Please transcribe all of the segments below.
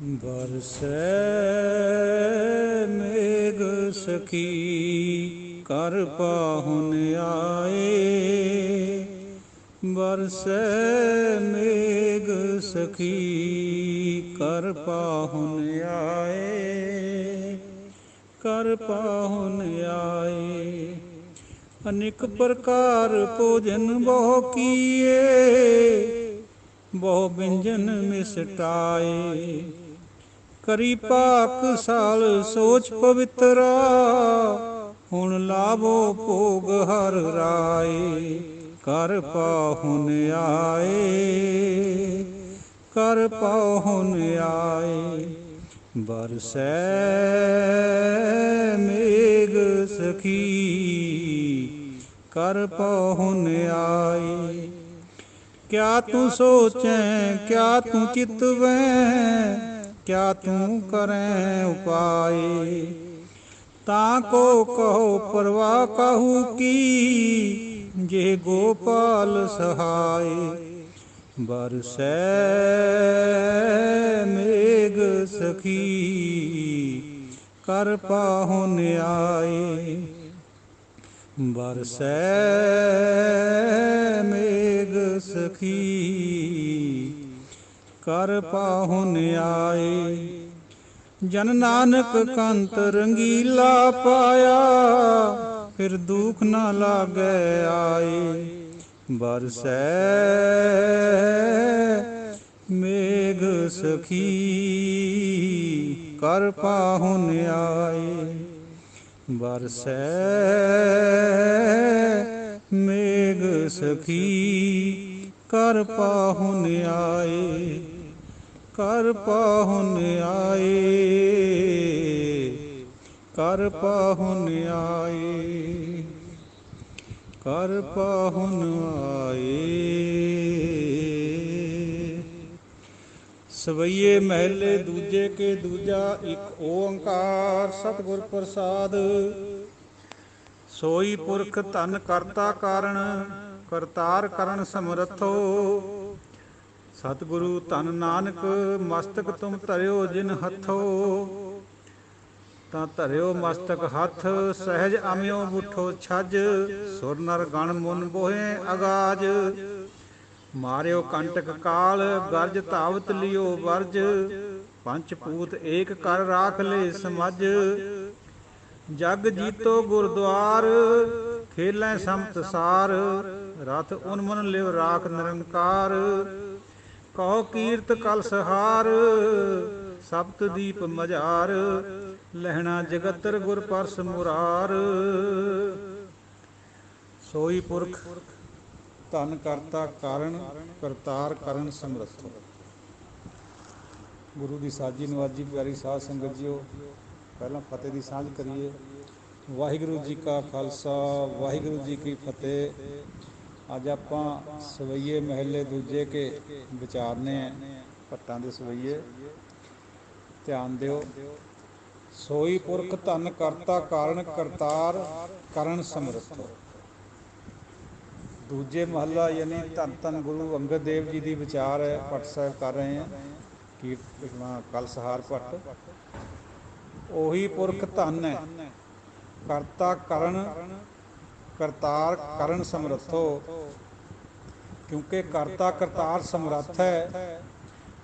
बरसै मेघ सखी कर पाहुन आए। बरसै मेघ सखी कर पाहुन आए। कर पाहुन आए। अनेक प्रकार भोजन बहु किए, बहु व्यंजन मिसटाए। करी पाक साल सोच पवित्रा, हुण लाभो भोग हर राय। कर पाहुन आए। कर पाहुन आए। बरसै मेघ सखी कर पाहुन आए। क्या तू सोचें क्या तू चितवें, क्या तू करें उपाय। ताको कहो परवाह कहू की, जे गोपाल सहाय। बरसै मेघ सखी कर पाहुन आए। बरसै मेघ सखी कर पाहुन आए। जन नानक कंत रंगीला पाया, फिर दुख न लागे आए। बरसै मेघ सखी कर पाहुन आए। बरसै मेघ सखी कर पाहुन आए। कर पाहुन आए। कर पाहुन आए। कर पाहुन आए। सवैये महले दूजे के दूजा, एक ओंकार सतगुर प्रसाद। सोई पुरख धन करता कारण, करतार करन समरथो। सतगुरु धन नानक मस्तक तुम धरियो जिन हथो। ਤਾਂ ਧਰਿਓ ਮਸਤਕ ਹੱਥ ਸਹਿਜ ਅਮਿਓ ਬੁੱਠੋ ਛੱਜ। ਸੁਰ ਨਰ ਗਣ ਮੁਨ ਬੋਹੇ ਅਗਾਜ। ਮਾਰਿਓ ਕੰਟਕ ਕਾਲ ਗਰਜ ਧਾਵਤ ਲਿਓ ਵਰਜ। ਪੰਚ ਪੂਤ ਏਕ ਕਰ ਰਾਖ ਲੈ ਸਮਝ। ਜਗ ਜੀਤੋ ਗੁਰਦੁਆਰ ਖੇਲੈ ਸਮਤ ਸਾਰ। ਰਥ ਉਨਮਨ ਲਿਵ ਰਾਖ ਨਿਰੰਕਾਰ। ਕਹੋ ਕੀਰਤ ਕਲਸਹਾਰ ਸਪਤ ਦੀਪ ਮਝਾਰ। ਲਹਿਣਾ ਜਗਤਰ ਗੁਰ ਪਰਸ ਮੁਰਾਰ। ਸੋਈ ਪੁਰਖ ਧਨ ਕਰਤਾ ਕਾਰਨ, ਕਰਤਾਰ ਕਰਨ ਸਮਰੱਥ। ਗੁਰੂ ਦੀ ਸਾਜੀ ਨਵਾਜੀ ਪਿਆਰੀ ਸਾਧ ਸੰਗਤ ਜੀਓ, ਪਹਿਲਾਂ ਫਤਿਹ ਦੀ ਸਾਂਝ ਕਰੀਏ। ਵਾਹਿਗੁਰੂ ਜੀ ਕਾ ਖਾਲਸਾ ਵਾਹਿਗੁਰੂ ਜੀ ਕੀ ਫਤਿਹ। ਅੱਜ ਆਪਾਂ ਸਵਈਏ ਮਹੱਲੇ ਦੂਜੇ ਕੇ ਵਿਚਾਰਨੇ ਹੈ, ਭੱਟਾਂ ਦੇ ਸਵਈਏ। ਧਿਆਨ ਦਿਓ। ਸੋਈ ਪੁਰਖ ਧਨ ਕਰਤਾ ਕਾਰਨ, ਕਰਤਾਰ ਕਰਨ ਸਮਰੱਥ। ਦੂਜੇ ਮਹੱਲਾ ਯਾਨੀ ਧੰਨ ਧੰਨ ਗੁਰੂ ਅੰਗਦ ਦੇਵ ਜੀ ਦੀ ਵਿਚਾਰ ਹੈ, ਭੱਟ ਸਾਹਿਬ ਕਰ ਰਹੇ ਹਾਂ। ਕੀਰਤਨਾ ਕਲਸਹਾਰ ਭੱਟ। ਉਹੀ ਪੁਰਖ ਧਨ ਹੈ, ਕਰਤਾ ਕਰਨ, ਕਰਤਾਰ ਕਰਨ ਸਮਰੱਥੋ। ਕਿਉਂਕਿ ਕਰਤਾ ਕਰਤਾਰ ਸਮਰੱਥ ਹੈ।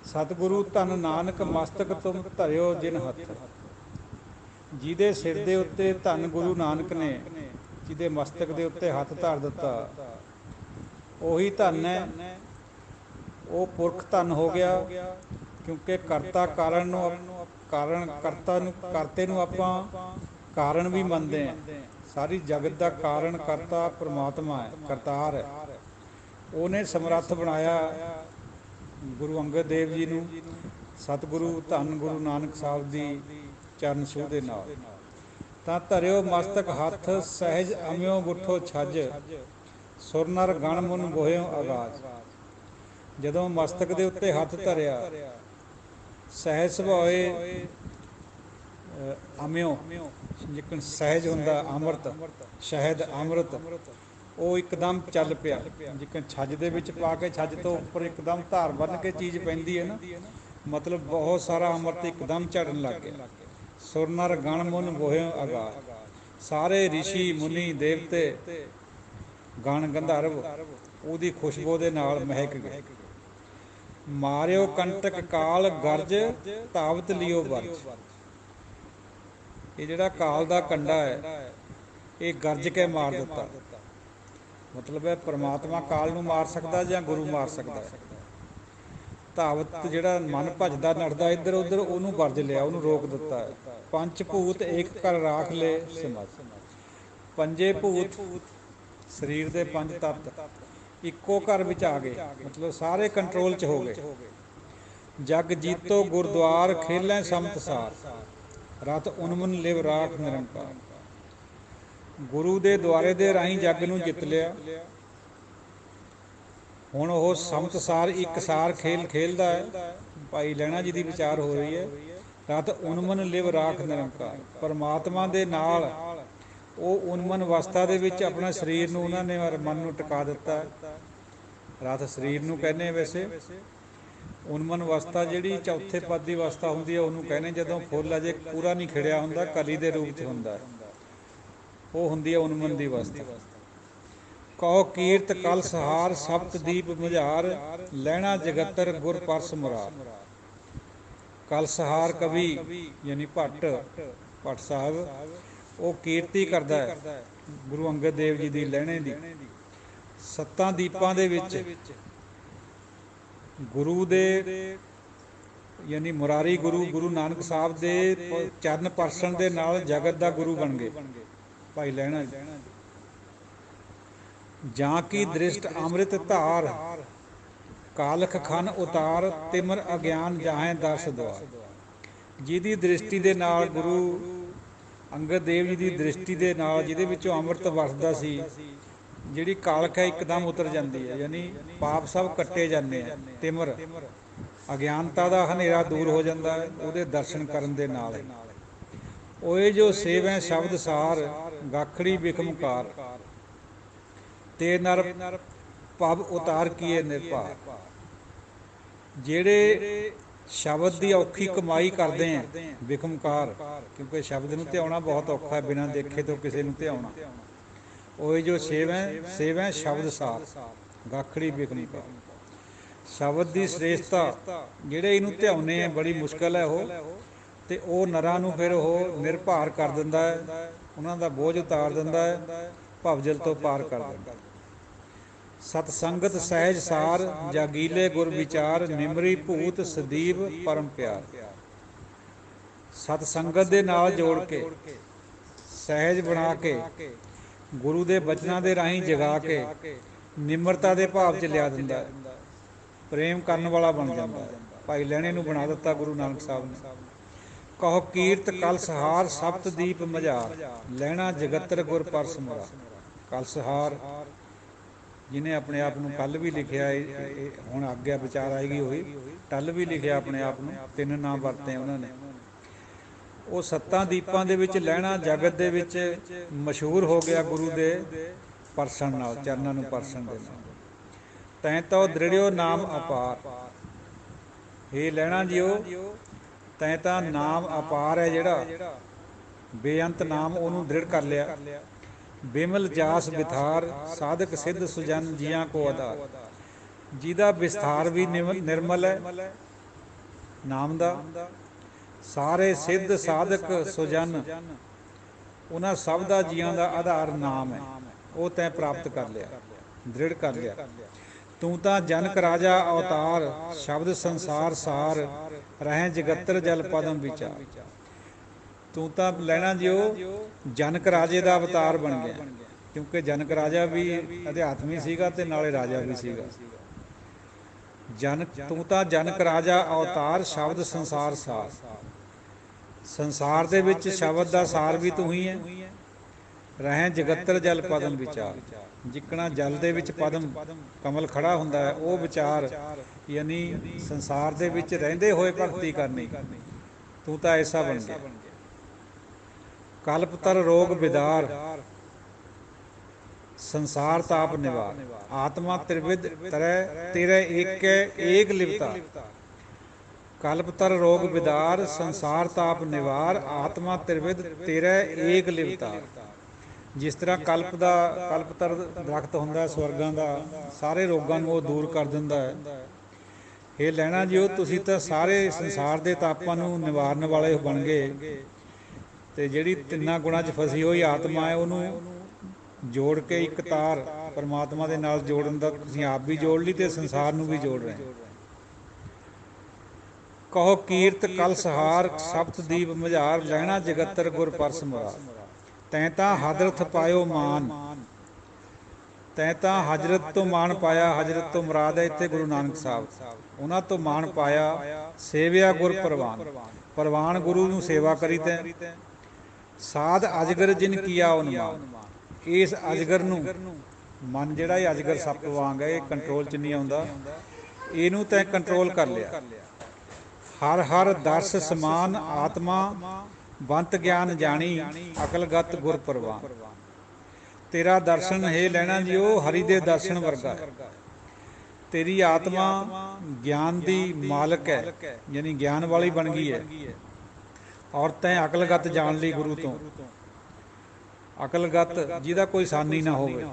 ਸਤਿਗੁਰੂ ਧਨ ਨਾਨਕ ਮਸਤਕ ਤੁਮ ਧਰਿਓ ਜਿਨ ਹੱਥ। ਜਿਹਦੇ ਸਿਰ ਦੇ ਉੱਤੇ ਧੰਨ ਗੁਰੂ ਨਾਨਕ ਨੇ, ਜਿਹਦੇ ਮਸਤਕ ਦੇ ਉੱਤੇ ਹੱਥ ਧਰ ਦਿੱਤਾ, ਉਹੀ ਧਨ ਹੈ। ਉਹ ਪੁਰਖ ਧਨ ਹੋ ਗਿਆ। ਕਿਉਂਕਿ ਕਰਤਾ ਕਾਰਨ ਨੂੰ, ਕਰਤੇ ਨੂੰ ਆਪਾਂ ਕਾਰਨ ਵੀ ਮੰਨਦੇ ਹਾਂ। ਸਾਰੀ ਜਗਤ ਦਾ ਕਾਰਨ ਕਰਤਾ ਪਰਮਾਤਮਾ ਹੈ, ਕਰਤਾਰ ਹੈ। ਉਹਨੇ ਸਮਰੱਥ ਬਣਾਇਆ ਗੁਰੂ ਅੰਗਦ ਦੇਵ ਜੀ ਨੂੰ, ਸਤਿਗੁਰੂ ਧੰਨ ਗੁਰੂ ਨਾਨਕ ਸਾਹਿਬ ਦੀ ਚਰਨ ਛੂਹ ਦੇ ਨਾਲ। ਤਾਂ ਧਰਿਓ ਮਸਤਕ ਹੱਥ ਸਹਿਜ ਅਮਿਓ ਬੁੱਠੋ ਛੱਜ। ਸੁਰ ਨਰ ਗਣ ਮੁਨ ਬੋਹਿਓ ਆਗਾਜ਼। ਜਦੋਂ ਮਸਤਕ ਦੇ ਉੱਤੇ ਹੱਥ ਧਰਿਆ, ਸਹਿਜ ਸੁਭਾਏ ਅਮਿਓ, ਜਿਕਣ ਸਹਿਜ ਹੁੰਦਾ ਅੰਮ੍ਰਿਤ, ਸ਼ਹਿਦ ਅੰਮ੍ਰਿਤ, ਉਹ ਇੱਕਦਮ ਚੱਲ ਪਿਆ। ਜਿਕਣ ਛੱਜ ਦੇ ਵਿੱਚ ਪਾ ਕੇ, ਛੱਜ ਤੋਂ ਉੱਪਰ ਇੱਕਦਮ ਧਾਰ ਬੰਨ੍ਹ ਕੇ ਚੀਜ਼ ਪੈਂਦੀ ਹੈ ਨਾ, मतलब बहुत सारा अमृत एकदम झड़न लग गया। सुर नर गण मुन बोहे अगार, सारे ऋषि मुनि देवते गण गंधर्व ਉਹਦੀ ਖੁਸ਼ਬੂ ਦੇ ਨਾਲ ਮਹਿਕ ਗਏ। ਮਾਰਿਓ ਕੰਟਕ ਕਾਲ ਗਰਜ ਧਾਵਤ ਲਿਓ ਵਰਜ। ਇਹ ਜਿਹੜਾ ਕਾਲ ਦਾ ਕੰਡਾ ਹੈ ਇਹ ਗਰਜ ਕੇ ਮਾਰ ਦਿੱਤਾ। ਮਤਲਬ ਹੈ ਪਰਮਾਤਮਾ ਕਾਲ ਨੂੰ ਮਾਰ ਸਕਦਾ ਜਾਂ ਗੁਰੂ ਮਾਰ ਸਕਦਾ ਹੈ। ਧਾਵਤ ਜਿਹੜਾ ਮਨ ਭੱਜਦਾ ਨੱਠਦਾ ਇੱਧਰ ਉੱਧਰ ਉਹਨੂੰ ਵਰਜ ਲਿਆ, ਉਹਨੂੰ ਰੋਕ ਦਿੱਤਾ ਹੈ। ਪੰਜ ਭੂਤ ਏਕ ਕਰ ਰਾਖ ਲੈ ਸਮਾਜ। ਪੰਜੇ ਭੂਤ ਸਰੀਰ ਦੇ ਪੰਜ ਤੱਤ ਇੱਕੋ ਘਰ ਵਿੱਚ ਆ ਗਏ, ਮਤਲਬ ਸਾਰੇ ਕੰਟਰੋਲ 'ਚ ਹੋ ਗਏ। ਜਗ ਜੀਤੋ ਗੁਰਦੁਆਰ ਖੇਲੈ ਸਮਤਸਾਰ, ਰਤ ਉਨਮਨ ਲਿਵ ਰਾਖ ਨਿਰੰਕਾਰ। ਗੁਰੂ ਦੇ ਦੁਆਰੇ ਦੇ ਰਾਹੀਂ ਜੱਗ ਨੂੰ ਜਿੱਤ ਲਿਆ। ਹੁਣ ਉਹ ਸਮਤਸਾਰ ਇੱਕਸਾਰ ਖੇਲ ਖੇਲਦਾ ਹੈ। ਭਾਈ ਲਹਿਣਾ ਜੀ ਦੀ ਵਿਚਾਰ ਹੋ ਰਹੀ ਹੈ, ਰਤ ਉਨਮਨ ਲਿਵ ਰਾਖ ਨਿਰੰਕਾਰ। ਪਰਮਾਤਮਾ ਦੇ ਨਾਲ ਉਹ ਉਨਮਨ ਅਵਸਥਾ ਦੇ ਵਿੱਚ ਆਪਣਾ ਸਰੀਰ ਨੂੰ ਉਹਨਾਂ ਨੇ ਮਨ ਨੂੰ ਟਿਕਾ ਦਿੱਤਾ। ਰਤ ਸਰੀਰ ਨੂੰ ਕਹਿੰਦੇ ਵੈਸੇ, ਉਨਮਨ ਅਵਸਥਾ ਜਿਹੜੀ ਚੌਥੇ ਪਦ ਦੀ ਅਵਸਥਾ ਹੁੰਦੀ ਹੈ ਉਹਨੂੰ ਕਹਿੰਦੇ ਜਦੋਂ ਫੁੱਲ ਅਜੇ ਪੂਰਾ ਨਹੀਂ ਖਿੜਿਆ ਹੁੰਦਾ, ਕਲੀ ਦੇ ਰੂਪ 'ਚ ਹੁੰਦਾ, ਉਹ ਹੁੰਦੀ ਹੈ ਉਨਮਨ ਦੀ ਅਵਸਥਾ। ਕਹੋ ਕੀਰਤ ਕਲ ਸਹਾਰ ਸਪਤ ਦੀਪ ਮੁਝਾਰ, ਲਹਿਣਾ ਜਗਤਰ ਗੁਰ ਪਰਸ ਮੁਰਾਰ। ਕਲ ਸਹਾਰ ਕਵੀ ਯਾਨੀ ਭੱਟ ਸਾਹਿਬ ਉਹ ਕੀਰਤੀ ਕਰਦਾ ਹੈ ਗੁਰੂ ਅੰਗਦ ਦੇਵ ਜੀ ਦੀ ਲਹਿਣੇ ਦੀ। ਸੱਤਾਂ ਦੀਪਾਂ ਦੇ ਵਿੱਚ ਗੁਰੂ ਦੇ ਯਾਨੀ ਮੁਰਾਰੀ ਗੁਰੂ ਗੁਰੂ ਨਾਨਕ ਸਾਹਿਬ ਦੇ ਚਰਨ ਪਰਸਣ ਦੇ ਨਾਲ ਜਗਤ ਦਾ ਗੁਰੂ ਬਣ ਗਏ ਭਾਈ ਲਹਿਣਾ ਜੀ। ਜਾਂ ਕੀ ਦ੍ਰਿਸ਼ਟ ਅੰਮ੍ਰਿਤ ਧਾਰ, ਕਾਲਖ ਖਨ ਉਤਾਰ, ਤਿਮਰ ਅਗਿਆਨ ਜਾਹੇ ਦਰਸ ਦੁਆਰ। ਜਿਹਦੀ ਦ੍ਰਿਸ਼ਟੀ ਦੇ ਨਾਲ ਗੁਰੂ ਅੰਗਦ ਦੇਵ ਜੀ ਦੀ ਦ੍ਰਿਸ਼ਟੀ ਦੇ ਨਾਲ ਜਿਹਦੇ ਵਿੱਚੋਂ ਅੰਮ੍ਰਿਤ ਵਰਸਦਾ ਸੀ, ਜਿਹੜੀ ਕਾਲਖ ਹੈ ਇੱਕਦਮ ਉਤਰ ਜਾਂਦੀ ਹੈ, ਯਾਨੀ ਪਾਪ ਸਭ ਕੱਟੇ ਜਾਂਦੇ ਆ। ਤਿਮਰ ਅਗਿਆਨਤਾ ਦਾ ਹਨੇਰਾ ਦੂਰ ਹੋ ਜਾਂਦਾ ਹੈ ਉਹਦੇ ਦਰਸ਼ਨ ਕਰਨ ਦੇ ਨਾਲ। ਓਏ ਜੋ ਸੇਵੈ ਸ਼ਬਦ ਸਾਰ, ਗਾਖੜੀ ਬਿਖਮਕਾਰ, ਤੇ ਨਰ ਭਵ ਉਤਾਰ ਕੀਏ ਨਿਰਭਾਰ। ਜਿਹੜੇ ਸ਼ਬਦ ਦੀ ਔਖੀ ਕਮਾਈ ਕਰਦੇ ਆ ਬਿਖਮਕਾਰ, ਕਿਉਂਕਿ ਸ਼ਬਦ ਨੂੰ ਧਿਆਉਣਾ ਬਹੁਤ ਔਖਾ ਹੈ, ਬਿਨਾਂ ਦੇਖੇ ਤੋਂ ਕਿਸੇ ਨੂੰ ਧਿਆਉਣਾ। ਓਏ ਜੋ ਸੇਵੈ ਸ਼ਬਦ ਸਾਰ, ਗਾਖੜੀ ਬਿਖਮਕਾਰ। ਸ਼ਬਦ ਦੀ ਸ੍ਰੇਸ਼ਟਤਾ ਜਿਹੜੇ ਇਹਨੂੰ ਧਿਆਉਣੇ ਆ ਬੜੀ ਮੁਸ਼ਕਿਲ ਹੈ ਉਹ, ਤੇ ਉਹ ਨਰਾਂ ਨੂੰ ਫਿਰ ਉਹ ਨਿਰਭਾਰ ਕਰ ਦਿੰਦਾ ਹੈ, ਉਹਨਾਂ ਦਾ ਬੋਝ ਉਤਾਰ ਦਿੰਦਾ ਹੈ, ਭਵਜਲ ਤੋਂ ਪਾਰ ਕਰ ਦਿੰਦਾ। ਸਤ ਸੰਗਤ ਸਹਿਜ ਸਾਰ, ਜਾਗੀਲੇ ਗੁਰ ਵਿਚਾਰ, ਨਿਮਰੀ ਭੂਤ ਸਦੀਪ ਪਰਮ ਪਿਆਰ। ਸਤ ਸੰਗਤ ਦੇ ਨਾਲ ਜੋੜ ਕੇ, ਸਹਿਜ ਬਣਾ ਕੇ, ਗੁਰੂ ਦੇ ਬਚਨਾਂ ਦੇ ਰਾਹੀਂ ਜਗਾ ਕੇ ਨਿਮਰਤਾ ਦੇ ਭਾਵ 'ਚ ਲਿਆ ਦਿੰਦਾ ਹੈ, ਪ੍ਰੇਮ ਕਰਨ ਵਾਲਾ ਬਣ ਜਾਂਦਾ ਹੈ। ਭਾਈ ਲਹਿਣੇ ਨੂੰ ਬਣਾ ਦਿੱਤਾ ਗੁਰੂ ਨਾਨਕ ਸਾਹਿਬ ਨੇ। ਕਹੋ ਕੀਰਤ ਕਲ ਸਹਾਰ ਸਪਤ ਦੀਪ ਮਝਾਰ, ਲਹਿਣਾ ਜਗਤਰ ਗੁਰ ਪਰਸ ਮੁਰਾਰ। ਕਲ ਸਹਾਰ ਜਿਹਨੇ ਆਪਣੇ ਆਪ ਨੂੰ ਕੱਲ ਵੀ ਲਿਖਿਆ, ਹੁਣ ਆਗਿਆ ਵਿਚਾਰ ਆਏਗੀ ਹੋਈ, ਟੱਲ ਵੀ ਲਿਖਿਆ ਆਪਣੇ ਆਪ ਨੂੰ, ਤਿੰਨ ਨਾਮ ਵਰਤੇ ਉਹਨਾਂ ਨੇ। ਉਹ ਸੱਤਾਂ ਦੀਪਾਂ ਦੇ ਵਿੱਚ ਲਹਿਣਾ ਜਗਤ ਦੇ ਵਿੱਚ ਮਸ਼ਹੂਰ ਹੋ ਗਿਆ ਗੁਰੂ ਦੇ ਪਰਸਣ ਨਾਲ, ਚਰਨਾਂ ਨੂੰ ਪਰਸਣ ਦੇ ਨਾਲ। ਤੈਂ ਤਾਂ ਦ੍ਰਿੜਿਓ ਨਾਮ ਅਪਾਰ, ਇਹ ਲਹਿਣਾ ਜਿਓ ਤੈਂ ਤਾਂ ਨਾਮ ਅਪਾਰ ਹੈ ਜਿਹੜਾ ਬੇਅੰਤ ਨਾਮ, ਉਹਨੂੰ ਦ੍ਰਿੜ ਕਰ ਲਿਆ। ਬਿਮਲ ਜਾਸ ਵਿਥਾਰ, ਸਾਧਕ ਸਿੱਧ ਸੁਜਨ ਜੀਆਂ ਕੋ ਆਧਾਰ। ਜਿਹਦਾ ਵਿਸਥਾਰ ਵੀ ਨਿਰਮਲ ਹੈ ਨਾਮ ਦਾ, ਸਾਰੇ ਸਿੱਧ ਸਾਧਕ ਸੁਜਨ ਉਹਨਾਂ ਸਭ ਦਾ ਜੀਆਂ ਦਾ ਆਧਾਰ ਨਾਮ ਹੈ, ਉਹ ਤੈਂ ਪ੍ਰਾਪਤ ਕਰ ਲਿਆ, ਦ੍ਰਿੜ ਕਰ ਲਿਆ। ਤੂੰ ਤਾਂ ਜਨਕ ਰਾਜਾ ਅਵਤਾਰ, ਸ਼ਬਦ ਸੰਸਾਰ ਸਾਰ, ਰਹਿ ਜਗਤਰ ਜਲ ਪਦਮ ਵਿਚਾਰ। ਤੂੰ ਤਾਂ ਲੈਣਾ ਜਿਓ ਜਨਕ ਰਾਜੇ ਦਾ ਅਵਤਾਰ ਬਣ ਗਿਆ, ਕਿਉਂਕਿ ਜਨਕ ਰਾਜਾ ਵੀ ਅਧਿਆਤਮੀ ਸੀਗਾ ਤੇ ਨਾਲੇ ਰਾਜਾ ਵੀ ਸੀਗਾ। ਤੂੰ ਤਾਂ ਜਨਕ ਰਾਜਾ ਅਵਤਾਰ, ਸ਼ਬਦ ਸੰਸਾਰ ਸਾਰ। ਸੰਸਾਰ ਦੇ ਵਿੱਚ ਸ਼ਬਦ ਦਾ ਸਾਰ ਵੀ ਤੂੰ ਹੀ ਹੈ। ਰਹਿ ਜਗਤਰ ਜਲ ਪਦਮ ਵਿਚਾਰ, ਜਿੱਕਣਾ ਜਲ ਦੇ ਵਿੱਚ ਪਦਮ ਕਮਲ ਖੜਾ ਹੁੰਦਾ ਹੈ, ਉਹ ਵਿਚਾਰ ਯਾਨੀ ਸੰਸਾਰ ਦੇ ਵਿੱਚ ਰਹਿੰਦੇ ਹੋਏ ਭਗਤੀ ਕਰਨੀ। ਤੂੰ ਤਾਂ ਐਸਾ ਬਣ ਗਿਆ। ਕਲਪਤਰ ਰੋਗ ਵਿਦਾਰ, ਸੰਸਾਰ ਤਾਪ ਨਿਵਾਰ। ਆਤਮਾ ਤ੍ਰਿਵਿਧ ਤਰੈ ਤੇਰੇ ਏਕ ਲਿਵਤਾ। कल्पतर रोग विदार संसार ताप निवार आत्मा त्रिविध तेरे एक लिवतार। जिस तरह कल्पतर दरख्त ਹੁੰਦਾ ਸਵਰਗਾਂ ਦਾ, ਸਾਰੇ ਰੋਗਾਂ ਨੂੰ ਉਹ ਦੂਰ ਕਰ ਦਿੰਦਾ ਹੈ। ਇਹ ਲੈਣਾ ਜਿਓ, ਤੁਸੀਂ ਤਾਂ ਸਾਰੇ ਸੰਸਾਰ ਦੇ ਤਾਪਾਂ ਨੂੰ ਨਿਵਾਰਨ ਵਾਲੇ ਬਣ ਗਏ, ਤੇ ਜਿਹੜੀ ਤਿੰਨਾਂ ਗੁਣਾਂ 'ਚ ਫਸੀ ਹੋਈ ਆਤਮਾ ਹੈ ਉਹਨੂੰ ਜੋੜ ਕੇ ਇੱਕ ਤਾਰ ਪਰਮਾਤਮਾ ਦੇ ਨਾਲ ਜੋੜਨ ਦਾ ਤੁਸੀਂ ਆਪ ਵੀ ਜੋੜ ਲਈ ਤੇ ਸੰਸਾਰ ਨੂੰ ਵੀ ਜੋੜ ਰਹੇ। ਕਹੋ ਕੀਰਤ ਕਲ ਸਹਾਰ ਸਪਤ ਦੀਪ ਮਝਾਰ ਲੈਣਾ ਜਗਤਰ ਗੁਰ ਪਰਸ ਮੁਰਾਰ। ਤੈਂ ਤਾਂ ਹਜ਼ਰਤ ਪਾਇਓ ਮਾਨ, ਤੈਂ ਤਾਂ ਹਜ਼ਰਤ ਤੋਂ ਮਾਣ ਪਾਇਆ। ਹਜ਼ਰਤ ਤੋਂ ਮੁਰਾਦ ਹੈ ਇੱਥੇ ਗੁਰੂ ਨਾਨਕ ਸਾਹਿਬ, ਉਹਨਾਂ ਤੋਂ ਮਾਣ ਪਾਇਆ। ਸੇਵਿਆ ਗੁਰ ਪ੍ਰਵਾਨ, ਪ੍ਰਵਾਨ ਗੁਰੂ ਨੂੰ ਸੇਵਾ ਕਰੀ ਤੈਂ। ਸਾਧ ਅਜਗਰ ਜਿਨ ਕੀਆ ਉਨਮਾਨ, ਇਸ ਅਜਗਰ ਨੂੰ, ਮਨ ਜਿਹੜਾ ਇਹ ਅਜਗਰ ਸੱਪ ਵਾਂਗ ਹੈ, ਇਹ ਕੰਟਰੋਲ 'ਚ ਨਹੀਂ ਆਉਂਦਾ, ਇਹਨੂੰ ਤੈਂ ਕੰਟਰੋਲ ਕਰ ਲਿਆ। ਹਰ ਹਰ ਦਰਸ ਸਮਾਨ ਆਤਮਾ ਬੰਤ ਗਿਆਨ ਜਾਣੀ ਅਕਲਗਤ ਗੁਰ ਪ੍ਰਵਾਨ। ਤੇਰਾ ਦਰਸ਼ਨ ਹੈ ਲੈਣਾ ਜੀ ਉਹ ਹਰੀ ਦੇ ਦਰਸ਼ਨ ਵਰਗਾ ਹੈ। ਤੇਰੀ ਆਤਮਾ ਗਿਆਨ ਦੀ ਮਾਲਕ ਹੈ, ਯਾਨੀ ਗਿਆਨ ਵਾਲੀ ਬਣ ਗਈ ਹੈ। ਔਰ ਤੈਂ ਅਕਲਗਤ ਜਾਣ ਲਈ ਗੁਰੂ ਤੋਂ, ਅਕਲਗਤ ਜਿਹਦਾ ਕੋਈ ਸਾਨੀ ਨਾ ਹੋਵੇ।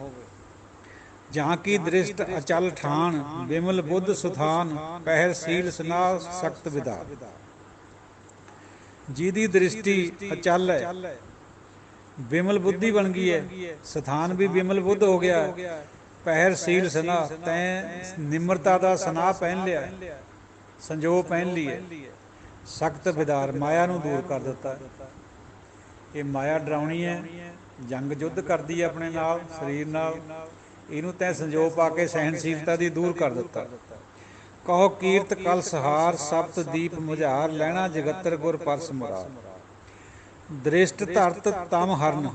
ਜਾਂ ਕੀ ਦ੍ਰਿਸ਼ਟ ਅਚਲ ਠਾਣ ਬਿਮਲ ਬੁੱਧ ਸੁਥਾਨ ਪਹਿਰ ਸੀਲ ਸਨਾ ਸਖਤ ਵਿਦਾ। ਜਿਹਦੀ ਦ੍ਰਿਸ਼ਟੀ ਅਚਲ ਹੈ, ਬਿਮਲ ਬੁੱਧੀ ਬਣ ਗਈ ਹੈ, ਸਥਾਨ ਵੀ ਬਿਮਲ ਬੁੱਧ ਹੋ ਗਿਆ। ਪਹਿਰ ਸੀਲ ਸਨਾ, ਤੈਂ ਨਿਮਰਤਾ ਦਾ ਸਨਾਹ ਪਹਿਨ ਲਿਆ, ਸੰਜੋਗ ਪਹਿਨ ਲਈ ਹੈ। ਸਖਤ ਵਿਦਾਰ, ਮਾਇਆ ਨੂੰ ਦੂਰ ਕਰ ਦਿੱਤਾ। ਇਹ ਮਾਇਆ ਡਰਾਉਣੀ ਹੈ, ਜੰਗ ਯੁੱਧ ਕਰਦੀ ਹੈ ਆਪਣੇ ਨਾਲ, ਸਰੀਰ ਨਾਲ। ਇਹਨੂੰ ਤੈਂ ਸੰਜੋਗ ਪਾ ਕੇ ਸਹਿਣਸ਼ੀਲਤਾ ਦੀ ਦੂਰ ਕਰ ਦਿੱਤਾ। ਕਹੋ ਕੀਰਤ ਕਲ ਸਹਾਰ ਸਪਤ ਦੀਪ ਮੁਝਾਰ ਲੈਣਾ ਜਗਤਰ ਗੁਰ ਪਰਸ ਮੁਰਾਰ। ਦ੍ਰਿਸ਼ਟ ਧਰਤ ਤਮ ਹਰਨ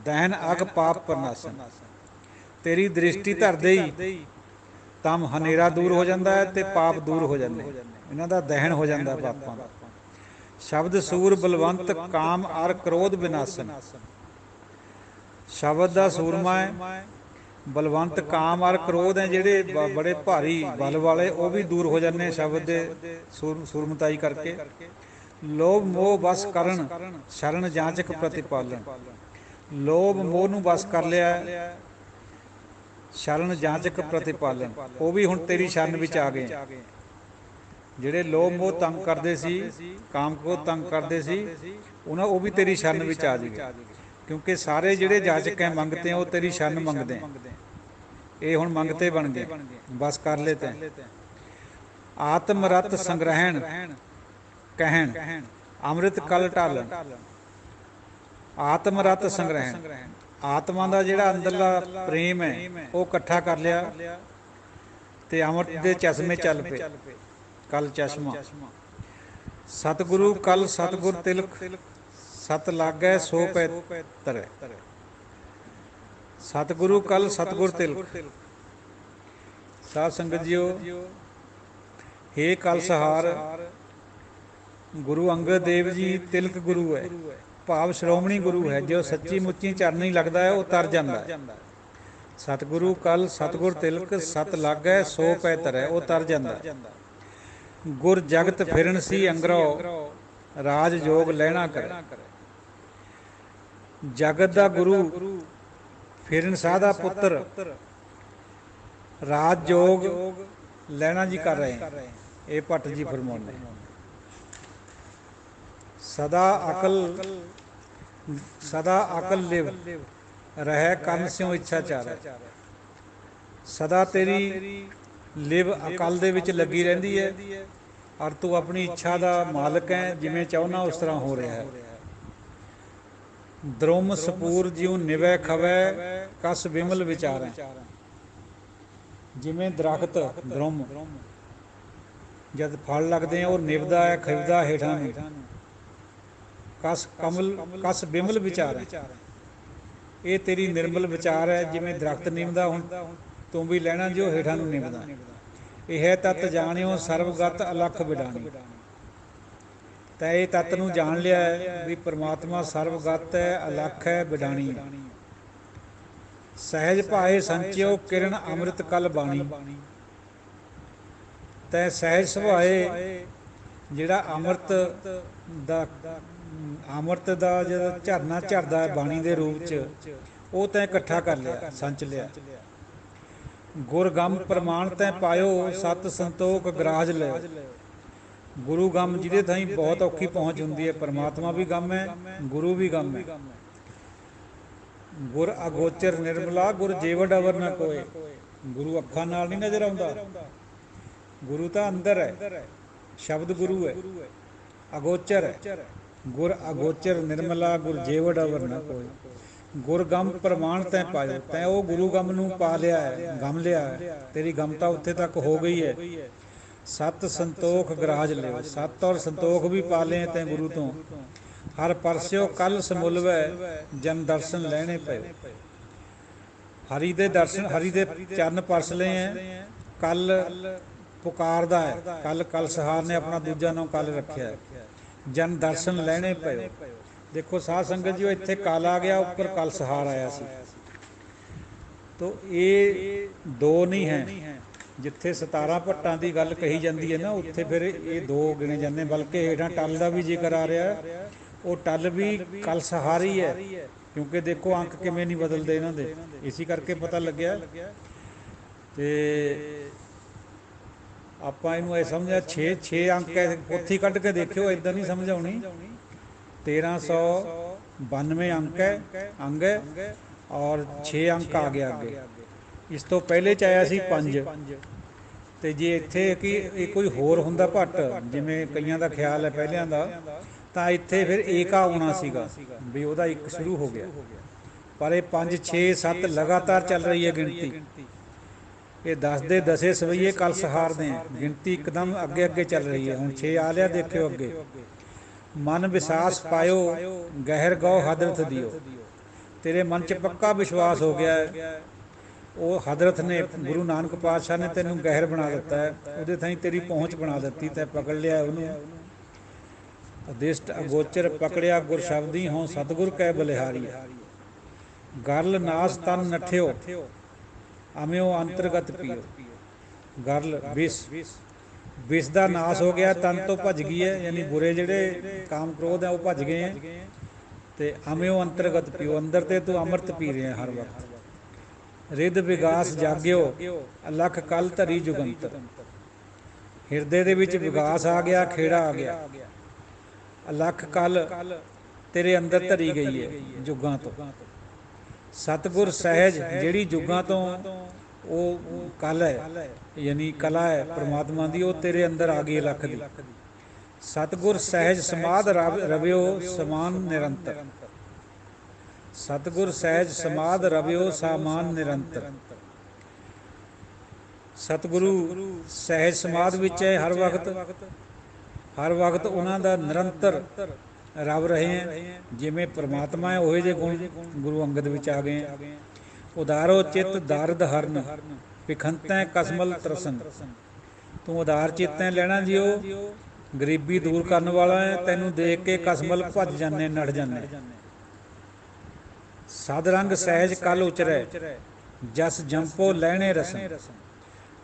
ਦਹਿਨ ਅਗ ਪਾਪ ਪਰਨਾਸਨ। ਤੇਰੀ ਦ੍ਰਿਸ਼ਟੀ ਧਰਦੇ ਹੀ ਤਮ ਹਨੇਰਾ ਦੂਰ ਹੋ ਜਾਂਦਾ ਹੈ ਤੇ ਪਾਪ ਦੂਰ ਹੋ ਜਾਂਦੇ, ਇਹਨਾਂ ਦਾ ਦਹਿਨ ਹੋ ਜਾਂਦਾ ਪਾਪਾਂ ਦਾ। ਸ਼ਬਦ ਸੂਰ ਬਲਵੰਤ ਕਾਮ ਅਰ ਕ੍ਰੋਧ ਵਿਨਾਸਨ। ਸ਼ਬਦ ਦਾ ਸੂਰਮਾ ਹੈ, ਬਲਵੰਤ ਕਾਮ ਅਰ ਕ੍ਰੋਧ ਹੈ ਜਿਹੜੇ ਬੜੇ ਭਾਰੀ ਬਲ ਵਾਲੇ, ਉਹ ਵੀ ਦੂਰ ਹੋ ਜਾਂਦੇ ਸ਼ਬਦ ਦੇ ਸੂਰਮਤਾਈ ਕਰਕੇ। ਲੋਭ ਮੋਹ ਬਸ ਕਰਨ ਸ਼ਰਨ ਜਾਂਚਕ ਪ੍ਰਤੀਪਾਲਨ। ਲੋਭ ਮੋਹ ਨੂੰ ਬਸ ਕਰ ਲਿਆ, ਸ਼ਰਨ ਜਾਂਚਕ ਪ੍ਰਤੀਪਾਲਨ, ਉਹ ਵੀ ਹੁਣ ਤੇਰੀ ਸ਼ਰਨ ਵਿੱਚ ਆ ਗਏ। ਜਿਹੜੇ ਲੋਭ ਮੋਹ ਤੰਗ ਕਰਦੇ ਸੀ, ਕਾਮ ਕ੍ਰੋਧ ਤੰਗ ਕਰਦੇ ਸੀ, ਉਹ ਵੀ ਤੇਰੀ ਸ਼ਰਨ ਵਿੱਚ ਆ ਜਾਏਗੇ। ਕਿਉਂਕਿ ਸਾਰੇ ਜਿਹੜੇ ਜਾਚਕ ਹੈ ਮੰਗਤੇ ਉਹ ਤੇਰੀ ਸ਼ਰਨ ਮੰਗਦੇ, ਇਹ ਹੁਣ ਮੰਗਤੇ ਬਣ ਗਏ, ਬਸ ਕਰ ਲੈ ਤੈਂ। ਆਤਮ ਰਤ ਸੰਗ੍ਰਹਿਣ ਕਹਿਣ ਅੰਮ੍ਰਿਤ ਕਲ ਢਾਲਣ। ਆਤਮ ਰਤ ਸੰਗ੍ਰਹਿਣ, ਆਤਮਾ ਦਾ ਜਿਹੜਾ ਅੰਦਰਲਾ ਪ੍ਰੇਮ ਹੈ ਉਹ ਇਕੱਠਾ ਕਰ ਲਿਆ ਤੇ ਅੰਮ੍ਰਿਤ ਦੇ ਚਸ਼ਮੇ ਚੱਲ ਪਏ। ਕਲ ਚਸ਼ਮਾ ਸਤਿਗੁਰੂ ਕਲ ਸਤਿਗੁਰ ਤਿਲਕ ਸਤ ਲਾਗੈ ਸੋ ਪੈ ਤਰੈ। ਸਤਿਗੁਰੂ ਕਲ ਸਤਿਗੁਰ ਤਿਲਕ। ਸਾਧ ਸੰਗਤ ਜੀਓ, ਹੇ ਕਲ ਸਹਾਰ ਗੁਰੂ ਅੰਗਦ ਦੇਵ ਜੀ ਤਿਲਕ ਗੁਰੂ ਹੈ, ਭਾਵ ਸ਼੍ਰੋਮਣੀ ਗੁਰੂ ਹੈ। ਜੋ ਸੱਚੀ ਮੁੱਚੀ ਚਰਨੀ ਲੱਗਦਾ ਹੈ ਉਹ ਤਰ ਜਾਂਦਾ ਹੈ। ਸਤਿਗੁਰੂ ਕਲ ਸਤਿਗੁਰ ਤਿਲਕ ਸਤ ਲਾਗੈ ਸੋ ਪੈ ਤਰੈ, ਉਹ ਤਰ ਜਾਂਦਾ। ਗੁਰ ਜਗਤ ਫਿਰਨ ਸੀ ਅੰਗਰੋ ਰਾਜ ਜੋਗ ਲੈਣਾ ਕਰੇ। ਜਗਤ ਦਾ ਗੁਰੂ ਫਿਰਨ ਸਾਹ ਦਾ ਪੁੱਤਰ ਰਾਜ ਜੋਗ ਲੈਣਾ ਜੀ ਕਰ ਰਹੇ। ਇਹ ਭੱਟ ਜੀ ਫਰਮਾਉਂਦੇ ਸਦਾ ਅਕਲ ਲਿਵ ਰਹਿ ਕਰਨ ਸਿਉ ਇੱਛਾ ਚਾਰੈ। ਸਦਾ ਤੇਰੀ ਲਿਵ ਅਕਲ ਦੇ ਵਿੱਚ ਲੱਗੀ ਰਹਿੰਦੀ ਹੈ, ਔਰ ਤੂੰ ਆਪਣੀ ਇੱਛਾ ਦਾ ਮਾਲਕ ਹੈ, ਜਿਵੇਂ ਚਾਹੁੰਦਾ ਉਸ ਤਰ੍ਹਾਂ ਹੋ ਰਿਹਾ ਹੈ। ਦਰੁਮ ਸਪੂਰ ਜਿਉ ਨਿਵੈ ਖਵੈ ਕਸ ਵਿਮਲ ਵਿਚਾਰੈ। ਜਿਵੇਂ ਦਰਖਤ ਦਰੁਮ ਜਦ ਫਲ ਲੱਗਦੇ ਆ ਉਹ ਨਿਵਦਾ ਹੈ, ਖਿਵਦਾ ਹੇਠਾਂ ਨੂੰ। ਕਸ ਬਿਮਲ ਵਿਚਾਰ ਹੈ, ਇਹ ਤੇਰੀ ਨਿਰਮਲ ਵਿਚਾਰ ਹੈ। ਜਿਵੇਂ ਦਰਖਤ ਨਿਮਦਾ, ਹੁਣ ਤੂੰ ਵੀ ਲੈਣਾ ਜੋ ਹੇਠਾਂ ਨੂੰ ਨਿਮਦਾ। ਇਹ ਹੈ ਤਤ ਜਾਣਿਓ ਸਰਬਗਤ ਅਲਖ ਵਿਡਾਣੀ। ਤਾਂ ਇਹ ਤੱਤ ਨੂੰ ਜਾਣ ਲਿਆ ਹੈ ਵੀ ਪਰਮਾਤਮਾ ਸਰਬਗਤ ਹੈ, ਅਲਖ ਹੈ, ਵਿਡਾਣੀ ਹੈ। ਸਹਿਜ ਭਾਏ ਸੰਚਿਓ ਕਿਰਨ ਅੰਮ੍ਰਿਤ ਕਲ ਬਾਣੀ। ਤੈ ਸਹਿਜ ਸੁਭਾਏ ਜਿਹੜਾ ਅੰਮ੍ਰਿਤ ਦਾ ਜਦੋਂ ਝਰਨਾ ਝਰਦਾ ਹੈ ਬਾਣੀ ਦੇ ਰੂਪ 'ਚ, ਉਹ ਤੈਂ ਇਕੱਠਾ ਕਰ ਲਿਆ, ਸੰਚ ਲਿਆ। ਗੁਰ ਗਮ ਪ੍ਰਮਾਣ ਤੈਂ ਪਾਇਓ, ਸਤ ਸੰਤੋਖ ਗਰਾਜ ਲਿਓ। ਗੁਰੂ ਗਮ ਜਿਹਦੇ ਥਾਈਂ ਬਹੁਤ ਔਖੀ ਪਹੁੰਚ ਹੁੰਦੀ ਹੈ, ਪਰਮਾਤਮਾ ਵੀ ਗਮ ਹੈ, ਗੁਰੂ ਵੀ ਗਮ ਹੈ। ਗੁਰ ਅਗੋਚਰ ਨਿਰਮਲਾ, ਗੁਰ ਜੇਵਡ ਅਵਰ ਨਾ ਕੋਏ। ਗੁਰੂ ਅੱਖਾਂ ਨਾਲ ਨਹੀਂ ਨਜ਼ਰ ਆਉਂਦਾ, ਗੁਰੂ ਤਾਂ ਅੰਦਰ ਹੈ, ਸ਼ਬਦ ਗੁਰੂ ਹੈ, ਅਗੋਚਰ ਹੈ। ਗੁਰ ਅਗੋਚਰ ਨਿਰਮਲਾ, ਗੁਰ ਜੇਵਡ ਅਵਰ ਨਾ ਕੋਏ। ਗੁਰ ਗਮ ਪ੍ਰਮਾਣ ਤੈਂ ਪਾਇਓ, ਤੈਂ ਉਹ ਗੁਰੂ ਗਮ ਨੂੰ ਪਾ ਲਿਆ ਹੈ, ਗਮ ਲਿਆ ਹੈ, ਤੇਰੀ ਗਮਤਾ ਉੱਥੇ ਤੱਕ ਹੋ ਗਈ ਹੈ। ਸਤ ਸੰਤੋਖ ਗਰਾਜ ਲਿਓ, ਸਤ ਔਰ ਸੰਤੋਖ ਵੀ ਪਾ ਲਏ ਤੈਂ ਗੁਰੂ ਤੋਂ। ਹਰ ਪਰਸਿਓ ਕੱਲ ਸਮੁਲਵੈ, ਜਨ ਦਰਸ਼ਨ ਲੈਣੇ ਪਏ। ਹਰੀ ਦੇ ਦਰਸ਼ਨ, ਹਰੀ ਦੇ ਚਰਨ ਪਰਸ ਲਏ ਹੈ। ਕੱਲ ਪੁਕਾਰਦਾ ਹੈ, ਕੱਲ ਕਲਸਹਾਰ ਨੇ ਆਪਣਾ ਦੂਜਾ ਨਾਮ ਕੱਲ ਰੱਖਿਆ ਹੈ। ਜਨ ਦਰਸ਼ਨ ਲੈਣੇ ਪਏ। ਦੇਖੋ ਸਾਧ ਸੰਗਤ ਜੀ, ਇੱਥੇ ਕੱਲ ਆ ਗਿਆ, ਉੱਪਰ ਕਲਸਹਾਰ ਆਇਆ ਸੀ। ਤੋ ਇਹ ਦੋ ਨਹੀਂ ਹੈ। ਜਿੱਥੇ 17 ਭੱਟਾਂ ਦੀ ਗੱਲ ਕਹੀ ਜਾਂਦੀ ਹੈ ਨਾ, ਉੱਥੇ ਫਿਰ ਇਹ ਦੋ ਗਿਣੇ ਜਾਂਦੇ। ਬਲਕਿ ਹੇਠਾਂ ਟੱਲ ਦਾ ਵੀ ਜ਼ਿਕਰ ਆ ਰਿਹਾ, ਉਹ ਟੱਲ ਵੀ ਕਲਸਹਾਰ ਹੀ ਹੈ। ਕਿਉਂਕਿ ਦੇਖੋ ਅੰਕ ਕਿਵੇਂ ਨਹੀਂ ਬਦਲਦੇ ਇਹਨਾਂ ਦੇ, ਇਸੇ ਕਰਕੇ ਪਤਾ ਲੱਗਿਆ। ਤੇ ਆਪਾਂ ਇਹਨੂੰ ਇਹ ਸਮਝਿਆ 6 ਅੰਕ ਹੈ, ਉੱਥੇ ਕੱਢ ਕੇ ਦੇਖਿਓ, ਇੱਦਾਂ ਨਹੀਂ ਸਮਝ ਆਉਣੀ। 1392 ਅੰਕ ਹੈ, ਅੰਗ ਹੈ, ਔਰ 6 ਅੰਕ ਆ ਗਿਆ ਅੱਗੇ। ਇਸ ਤੋਂ ਪਹਿਲੇ 'ਚ ਆਇਆ ਸੀ 5। ਅਤੇ ਜੇ ਇੱਥੇ ਕਿ ਇਹ ਕੋਈ ਹੋਰ ਹੁੰਦਾ ਭੱਟ, ਜਿਵੇਂ ਕਈਆਂ ਦਾ ਖਿਆਲ ਹੈ ਪਹਿਲਿਆਂ ਦਾ, ਤਾਂ ਇੱਥੇ ਫਿਰ ਏਕਾ ਆਉਣਾ ਸੀਗਾ, ਵੀ ਉਹਦਾ ਇੱਕ ਸ਼ੁਰੂ ਹੋ ਗਿਆ। ਪਰ ਇਹ 5 6 7 ਲਗਾਤਾਰ ਚੱਲ ਰਹੀ ਹੈ ਗਿਣਤੀ। ਇਹ 10 ਦੇ 10 ਸਵਈਏ ਕਲਸਹਾਰ ਨੇ, ਗਿਣਤੀ ਇੱਕਦਮ ਅੱਗੇ ਅੱਗੇ ਚੱਲ ਰਹੀ ਹੈ। ਹੁਣ 6 ਆ ਲਿਆ, ਦੇਖਿਓ ਅੱਗੇ। ਮਨ ਵਿਸ਼ਵਾਸ ਪਾਇਓ, ਗਹਿਰ ਗਉ ਹਦਰਤ ਦਿਓ। ਤੇਰੇ ਮਨ 'ਚ ਪੱਕਾ ਵਿਸ਼ਵਾਸ ਹੋ ਗਿਆ ਹੈ। ਉਹ ਹਜ਼ਰਤ ਨੇ, ਗੁਰੂ ਨਾਨਕ ਪਾਤਸ਼ਾਹ ਨੇ ਤੈਨੂੰ ਗਹਿਰ ਬਣਾ ਦਿੱਤਾ ਹੈ, ਉਹਦੇ ਥਾਈਂ ਤੇਰੀ ਪਹੁੰਚ ਬਣਾ ਦਿੱਤੀ, ਤੈਂ ਪਕੜ ਲਿਆ ਉਹਨੂੰ। ਅਦਿਸ਼ਟ ਅਗੋਚਰ ਪਕੜਿਆ, ਗੁਰ ਸ਼ਬਦੀ ਹੋਂ ਸਤਿਗੁਰ ਕੈ ਬਲਿਹਾਰੀ। ਗਰਲ ਨਾਸ ਤਨ ਨਠਿਓ, ਅਮਿਓ ਅੰਤਰਗਤ ਪੀਓ। ਗਰਲ ਵਿਸ ਦਾ ਨਾਸ ਹੋ ਗਿਆ, ਤਨ ਤੋਂ ਭੱਜ ਗਈ ਹੈ, ਯਾਨੀ ਬੁਰੇ ਜਿਹੜੇ ਕਾਮ ਕ੍ਰੋਧ ਹੈ ਉਹ ਭੱਜ ਗਏ ਹੈ। ਅਤੇ ਅਮਿਓ ਅੰਤਰਗਤ ਪੀਓ, ਅੰਦਰ ਤੇ ਤੂੰ ਅੰਮ੍ਰਿਤ ਪੀ ਰਿਹਾ ਹਰ ਵਕਤ। ਰਿੱਧ ਵਿਗਾਸ ਜਾਗਿਓ, ਅਲਖ ਕਲ ਧਰੀ ਜੁਗੰਤਰ। ਹਿਰਦੇ ਦੇ ਵਿੱਚ ਵਿਗਾਸ ਆ ਗਿਆ, ਖੇੜਾ ਆ ਗਿਆ। ਅਲਖ ਕਲ ਤੇਰੇ ਅੰਦਰ ਧਰੀ ਗਈ ਹੈ ਜੁਗਾਂ ਤੋਂ। ਸਤਿਗੁਰ ਸਹਿਜ, ਜਿਹੜੀ ਜੁਗਾਂ ਤੋਂ ਉਹ ਕਲ ਹੈ, ਯਾਨੀ ਕਲਾ ਹੈ ਪਰਮਾਤਮਾ ਦੀ, ਉਹ ਤੇਰੇ ਅੰਦਰ ਆ ਗਈ ਅਲਖ ਦੀ। ਸਤਿਗੁਰ ਸਹਿਜ ਸਮਾਧ ਰਵਿਓ, ਸਮਾਨ ਨਿਰੰਤਰ। ਸਤਿਗੁਰ ਸਹਿਜ ਸਮਾਧ ਰਵਿਓ, ਸਾਮਾਨ ਨਿਰੰਤਰ। ਸਤਿਗੁਰੂ ਸਹਿਜ ਸਮਾਧ ਵਿੱਚ ਹੈ ਹਰ ਵਕਤ ਉਹਨਾਂ ਦਾ ਨਿਰੰਤਰ ਰਵ ਰਹੇ ਹੈ। ਜਿਵੇਂ ਪਰਮਾਤਮਾ ਹੈ, ਉਹੋ ਜਿਹੇ ਗੁਣ ਗੁਰੂ ਅੰਗਦ ਵਿੱਚ ਆ ਗਏ ਹੈ। ਉਦਾਰੋ ਚਿੱਤ ਦਰਦ ਹਰਨ, ਭਿਖੰਤੈ ਕਸਮਲ ਤਰਸਨ। ਤੂੰ ਉਦਾਰ ਚਿੱਤ ਹੈ, ਲੈਣਾ ਜਿਓ, ਗਰੀਬੀ ਦੂਰ ਕਰਨ ਵਾਲਾ ਹੈ। ਤੈਨੂੰ ਦੇਖ ਕੇ ਕਸਮਲ ਭੱਜ ਜਾਂਦੇ, ਨੜ ਜਾਂਦੇ। ਸਦ ਰੰਗ ਸਹਿਜ ਕਲ ਉਚਰੈ, ਜਸ ਜੰਪੋ ਲੈਣੇ ਰਸਨ।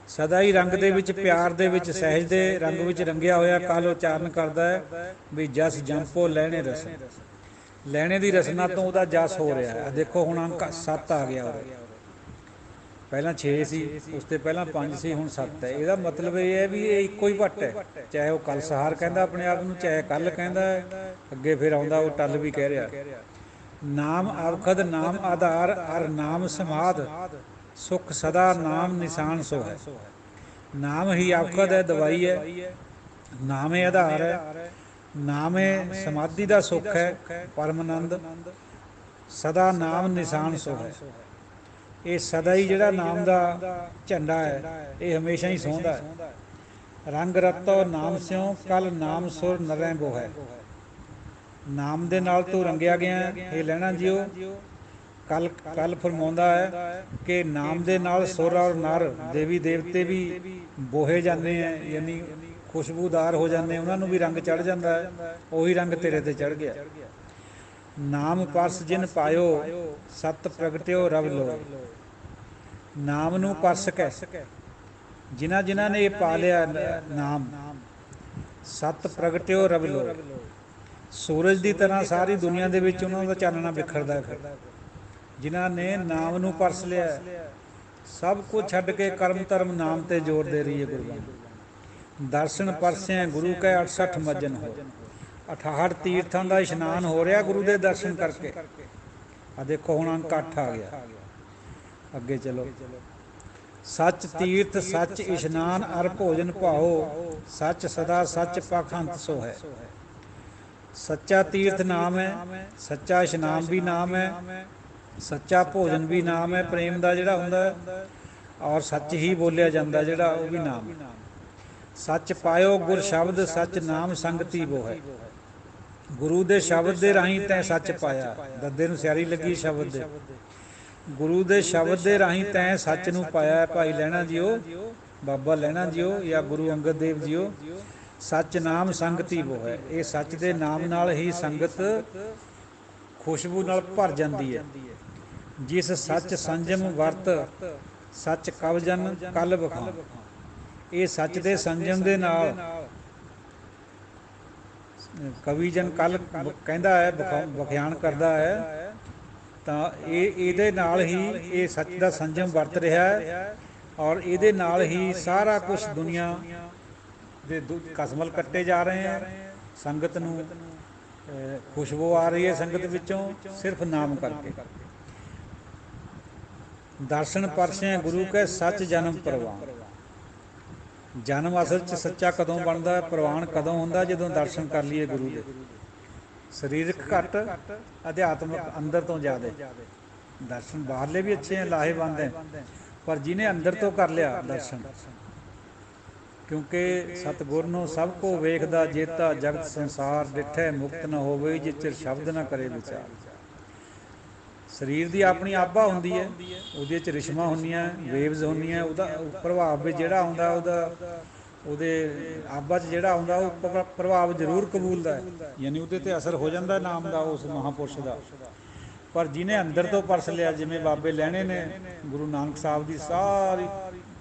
ਸਦਾ ਹੀ ਰੰਗ ਦੇ ਵਿੱਚ, ਪਿਆਰ ਦੇ ਵਿੱਚ, ਸਹਿਜ ਦੇ ਰੰਗ ਵਿੱਚ ਰੰਗਿਆ ਹੋਇਆ ਕਲ ਉਚਾਰਨ ਕਰਦਾ ਹੈ ਵੀ ਜਸ ਜੰਪੋ ਲੈਣੇ ਰਸਨ। ਲੈਣੇ ਦੀ ਰਸਨਾ ਤੋਂ ਉਹਦਾ ਜਸ ਹੋ ਰਿਹਾ ਹੈ। ਦੇਖੋ ਹੁਣ ਅੰਕ 7 ਆ ਗਿਆ, ਪਹਿਲਾਂ 6 ਸੀ, ਉਸ ਤੋਂ ਪਹਿਲਾਂ 5 ਸੀ, ਹੁਣ 7 ਹੈ। ਇਹਦਾ ਮਤਲਬ ਇਹ ਹੈ ਵੀ ਇਹ ਇੱਕੋ ਹੀ ਭੱਟ ਹੈ, ਚਾਹੇ ਉਹ ਕਲਸਹਾਰ ਕਹਿੰਦਾ ਆਪਣੇ ਆਪ ਨੂੰ, ਚਾਹੇ ਕੱਲ ਕਹਿੰਦਾ ਹੈ, ਅੱਗੇ ਫਿਰ ਆਉਂਦਾ ਉਹ ਟੱਲ ਵੀ ਕਹਿ ਰਿਹਾ। ਨਾਮ ਆਵਖਦ ਨਾਮ ਆਧਾਰ, ਅਰ ਨਾਮ ਸਮਾਧ, ਸੁਖ ਸਦਾ ਨਾਮ ਨਿਸ਼ਾਨ ਸੋ ਹੈ। ਨਾਮ ਹੀ ਆਵਖਦ ਹੈ, ਦਵਾਈ ਹੈ, ਨਾਮ ਹੈ ਆਧਾਰ ਹੈ, ਨਾਮ ਹੈ ਸਮਾਧੀ ਦਾ ਸੁੱਖ ਹੈ, ਪਰਮ ਆਨੰਦ। ਸਦਾ ਨਾਮ ਨਿਸ਼ਾਨ ਸੋ ਹੈ। ਇਹ ਸਦਾ ਹੀ ਜਿਹੜਾ ਨਾਮ ਦਾ ਝੰਡਾ ਹੈ, ਇਹ ਹਮੇਸ਼ਾ ਹੀ ਸੋਹੰਦਾ ਹੈ। ਰੰਗ ਰਤੋ ਨਾਮ ਸਿਉ, ਕਲ ਨਾਮ ਸੁਰ ਨਰੈ ਬੋ ਹੈ। ਨਾਮ ਦੇ ਨਾਲ ਤੂੰ ਰੰਗਿਆ ਗਿਆ, ਇਹ ਲੈਣਾ ਜਿਓ। ਕੱਲ ਫਰਮਾਉਂਦਾ ਹੈ ਕਿ ਨਾਮ ਦੇ ਨਾਲ ਸੁਰ ਔਰ ਨਰ, ਦੇਵੀ ਦੇਵਤੇ ਵੀ ਬੋਹੇ ਜਾਂਦੇ ਹੈ, ਯਾਨੀ ਖੁਸ਼ਬੂਦਾਰ ਹੋ ਜਾਂਦੇ, ਉਹਨਾਂ ਨੂੰ ਵੀ ਰੰਗ ਚੜ੍ਹ ਜਾਂਦਾ ਹੈ। ਉਹੀ ਰੰਗ ਤੇਰੇ 'ਤੇ ਚੜ੍ਹ ਗਿਆ। ਨਾਮ ਪਰਸ ਜਿਨ ਪਾਇਓ, ਸਤ ਪ੍ਰਗਟਿਓ ਰਵ ਲੋਏ। ਨਾਮ ਨੂੰ ਪਰਸ ਕੇ ਜਿਨ੍ਹਾਂ ਨੇ ਇਹ ਪਾ ਲਿਆ ਨਾਮ, ਸਤ ਪ੍ਰਗਟਿਓ ਰਵਿ ਲੋਏ। ਸੂਰਜ ਦੀ ਤਰ੍ਹਾਂ ਸਾਰੀ ਦੁਨੀਆ ਦੇ ਵਿੱਚ ਉਹਨਾਂ ਦਾ ਚਾਨਣਾ ਬਿਖਰਦਾ ਹੈ। ਫਿਰ ਜਿਨ੍ਹਾਂ ਨੇ ਨਾਮ ਨੂੰ ਪਰਸ ਲਿਆ, ਸਭ ਕੁਝ ਛੱਡ ਕੇ ਕਰਮ ਧਰਮ ਨਾਮ ਤੇ ਜ਼ੋਰ ਦੇ ਰਹੀ ਹੈ ਗੁਰਬਾਣੀ। ਦਰਸ਼ਨ ਪਰਸਿਆਂ ਗੁਰੂ ਕੈ 68 ਮੱਜਨ ਹੋ। 68 ਤੀਰਥਾਂ ਦਾ ਇਸ਼ਨਾਨ ਹੋ ਰਿਹਾ ਗੁਰੂ ਦੇ ਦਰਸ਼ਨ ਕਰਕੇ। ਆ ਦੇਖੋ ਹੁਣ ਅੰਕ 8 ਆ ਗਿਆ, ਅੱਗੇ ਚਲੋ। ਸੱਚ ਤੀਰਥ ਸੱਚ ਇਸ਼ਨਾਨ ਅਰ ਭੋਜਨ ਭਾਓ, ਸੱਚ ਸਦਾ ਸੱਚ ਪਖੰਤ ਸੋ ਹੈ। ਸੱਚਾ ਤੀਰਥ ਨਾਮ ਹੈ, ਸੱਚਾ ਇਸ਼ਨਾਨ ਵੀ ਨਾਮ ਹੈ, ਸੱਚਾ ਭੋਜਨ ਵੀ ਨਾਮ ਹੈ, ਪ੍ਰੇਮ ਦਾ ਜਿਹੜਾ ਹੁੰਦਾ, ਔਰ ਸੱਚ ਹੀ ਬੋਲਿਆ ਜਾਂਦਾ ਜਿਹੜਾ, ਉਹ ਵੀ ਨਾਮ ਹੈ। ਸੱਚ ਪਾਇਓ ਗੁਰ ਸ਼ਬਦ ਸੱਚ ਨਾਮ ਸੰਗਤੀ ਬੋ ਹੈ। ਗੁਰੂ ਦੇ ਸ਼ਬਦ ਦੇ ਰਾਹੀਂ ਤੈਂ ਸੱਚ ਪਾਇਆ। ਦੱਦੇ ਨੂੰ ਸਿਆਰੀ ਲੱਗੀ ਸ਼ਬਦ ਦੇ। ਗੁਰੂ ਦੇ ਸ਼ਬਦ ਦੇ ਰਾਹੀਂ ਤੈਂ ਸੱਚ ਨੂੰ ਪਾਇਆ। ਭਾਈ ਲਹਿਣਾ ਜੀਓ, ਬਾਬਾ ਲਹਿਣਾ ਜੀਓ ਜਾਂ ਗੁਰੂ ਅੰਗਦ ਦੇਵ ਜੀਓ। ਸੱਚ ਨਾਮ ਸੰਗਤੀ ਬੋ ਹੈ। ਇਹ ਸੱਚ ਦੇ ਨਾਮ ਨਾਲ ਹੀ ਸੰਗਤ ਖੁਸ਼ਬੂ ਨਾਲ ਭਰ ਜਾਂਦੀ ਹੈ। ਜਿਸ ਸੱਚ ਸੰਜਮ ਵਰਤ ਸੱਚ ਕਵਜਨ ਕਲ ਵਿਖਾਉ। ਇਹ ਸੱਚ ਦੇ ਸੰਜਮ ਦੇ ਨਾਲ ਕਵੀ ਜਨ ਕੱਲ ਕਹਿੰਦਾ ਹੈ, ਵਿਖਿਆਨ ਕਰਦਾ ਹੈ, ਤਾਂ ਇਹਦੇ ਨਾਲ ਹੀ ਇਹ ਸੱਚ ਦਾ ਸੰਜਮ ਵਰਤ ਰਿਹਾ ਹੈ। ਔਰ ਇਹਦੇ ਨਾਲ ਹੀ ਸਾਰਾ ਕੁਛ ਦੁਨੀਆ ਦੇ ਕਸਮਲ ਕੱਟੇ ਜਾ ਰਹੇ ਹੈ। ਸੰਗਤ ਨੂੰ ਖੁਸ਼ਬੂ ਆ ਰਹੀ ਹੈ ਸੰਗਤ ਵਿੱਚੋਂ, ਸਿਰਫ ਨਾਮ ਕਰਕੇ। ਦਰਸ਼ਨ ਪਰਸਿਆਂ ਗੁਰੂ ਕੈ ਸੱਚ ਜਨਮ ਪ੍ਰਵਾਨ। ਜਨਮ ਅਸਲ 'ਚ ਸੱਚਾ ਕਦੋਂ ਬਣਦਾ, ਪ੍ਰਵਾਨ ਕਦੋਂ ਹੁੰਦਾ, ਜਦੋਂ ਦਰਸ਼ਨ ਕਰ ਲਈਏ ਗੁਰੂ ਦੇ। ਸਰੀਰਕ ਘੱਟ, ਅਧਿਆਤਮਿਕ ਅੰਦਰ ਤੋਂ ਜ਼ਿਆਦਾ। ਦਰਸ਼ਨ ਬਾਹਰਲੇ ਵੀ ਅੱਛੇ ਹੈ, ਲਾਹੇਵੰਦ ਹੈ, ਪਰ ਜਿਹਨੇ ਅੰਦਰ ਤੋਂ ਕਰ ਲਿਆ ਦਰਸ਼ਨ, ਕਿਉਂਕਿ ਸਤਿਗੁਰ ਨੂੰ ਸਭ ਕੋ ਵੇਖਦਾ ਜੇਤਾ ਜਗਤ ਸੰਸਾਰ, ਡਿਠੈ ਮੁਕਤ ਨ ਹੋਵੇ ਜੇ ਚਿਰ ਸ਼ਬਦ ਨਾ ਕਰੇ ਵਿਚਾਰ। ਸਰੀਰ ਦੀ ਆਪਣੀ ਆਭਾ ਹੁੰਦੀ ਹੈ, ਉਹਦੇ 'ਚ ਰਿਸ਼ਮਾਂ ਹੁੰਦੀਆਂ, ਵੇਵਜ਼ ਹੁੰਦੀਆਂ, ਉਹਦਾ ਪ੍ਰਭਾਵ ਵੀ ਜਿਹੜਾ ਆਉਂਦਾ ਉਹਦੇ ਆਭਾ 'ਚ ਜਿਹੜਾ ਆਉਂਦਾ ਉਹ ਪ੍ਰਭਾਵ ਜ਼ਰੂਰ ਕਬੂਲਦਾ ਹੈ, ਯਾਨੀ ਉਹਦੇ 'ਤੇ ਅਸਰ ਹੋ ਜਾਂਦਾ ਨਾਮ ਦਾ, ਉਸ ਮਹਾਂਪੁਰਸ਼ ਦਾ। ਪਰ ਜਿਹਨੇ ਅੰਦਰ ਤੋਂ ਪਰਸ ਲਿਆ, ਜਿਵੇਂ ਬਾਬੇ ਲਹਿਣੇ ਨੇ ਗੁਰੂ ਨਾਨਕ ਸਾਹਿਬ ਦੀ ਸਾਰੀ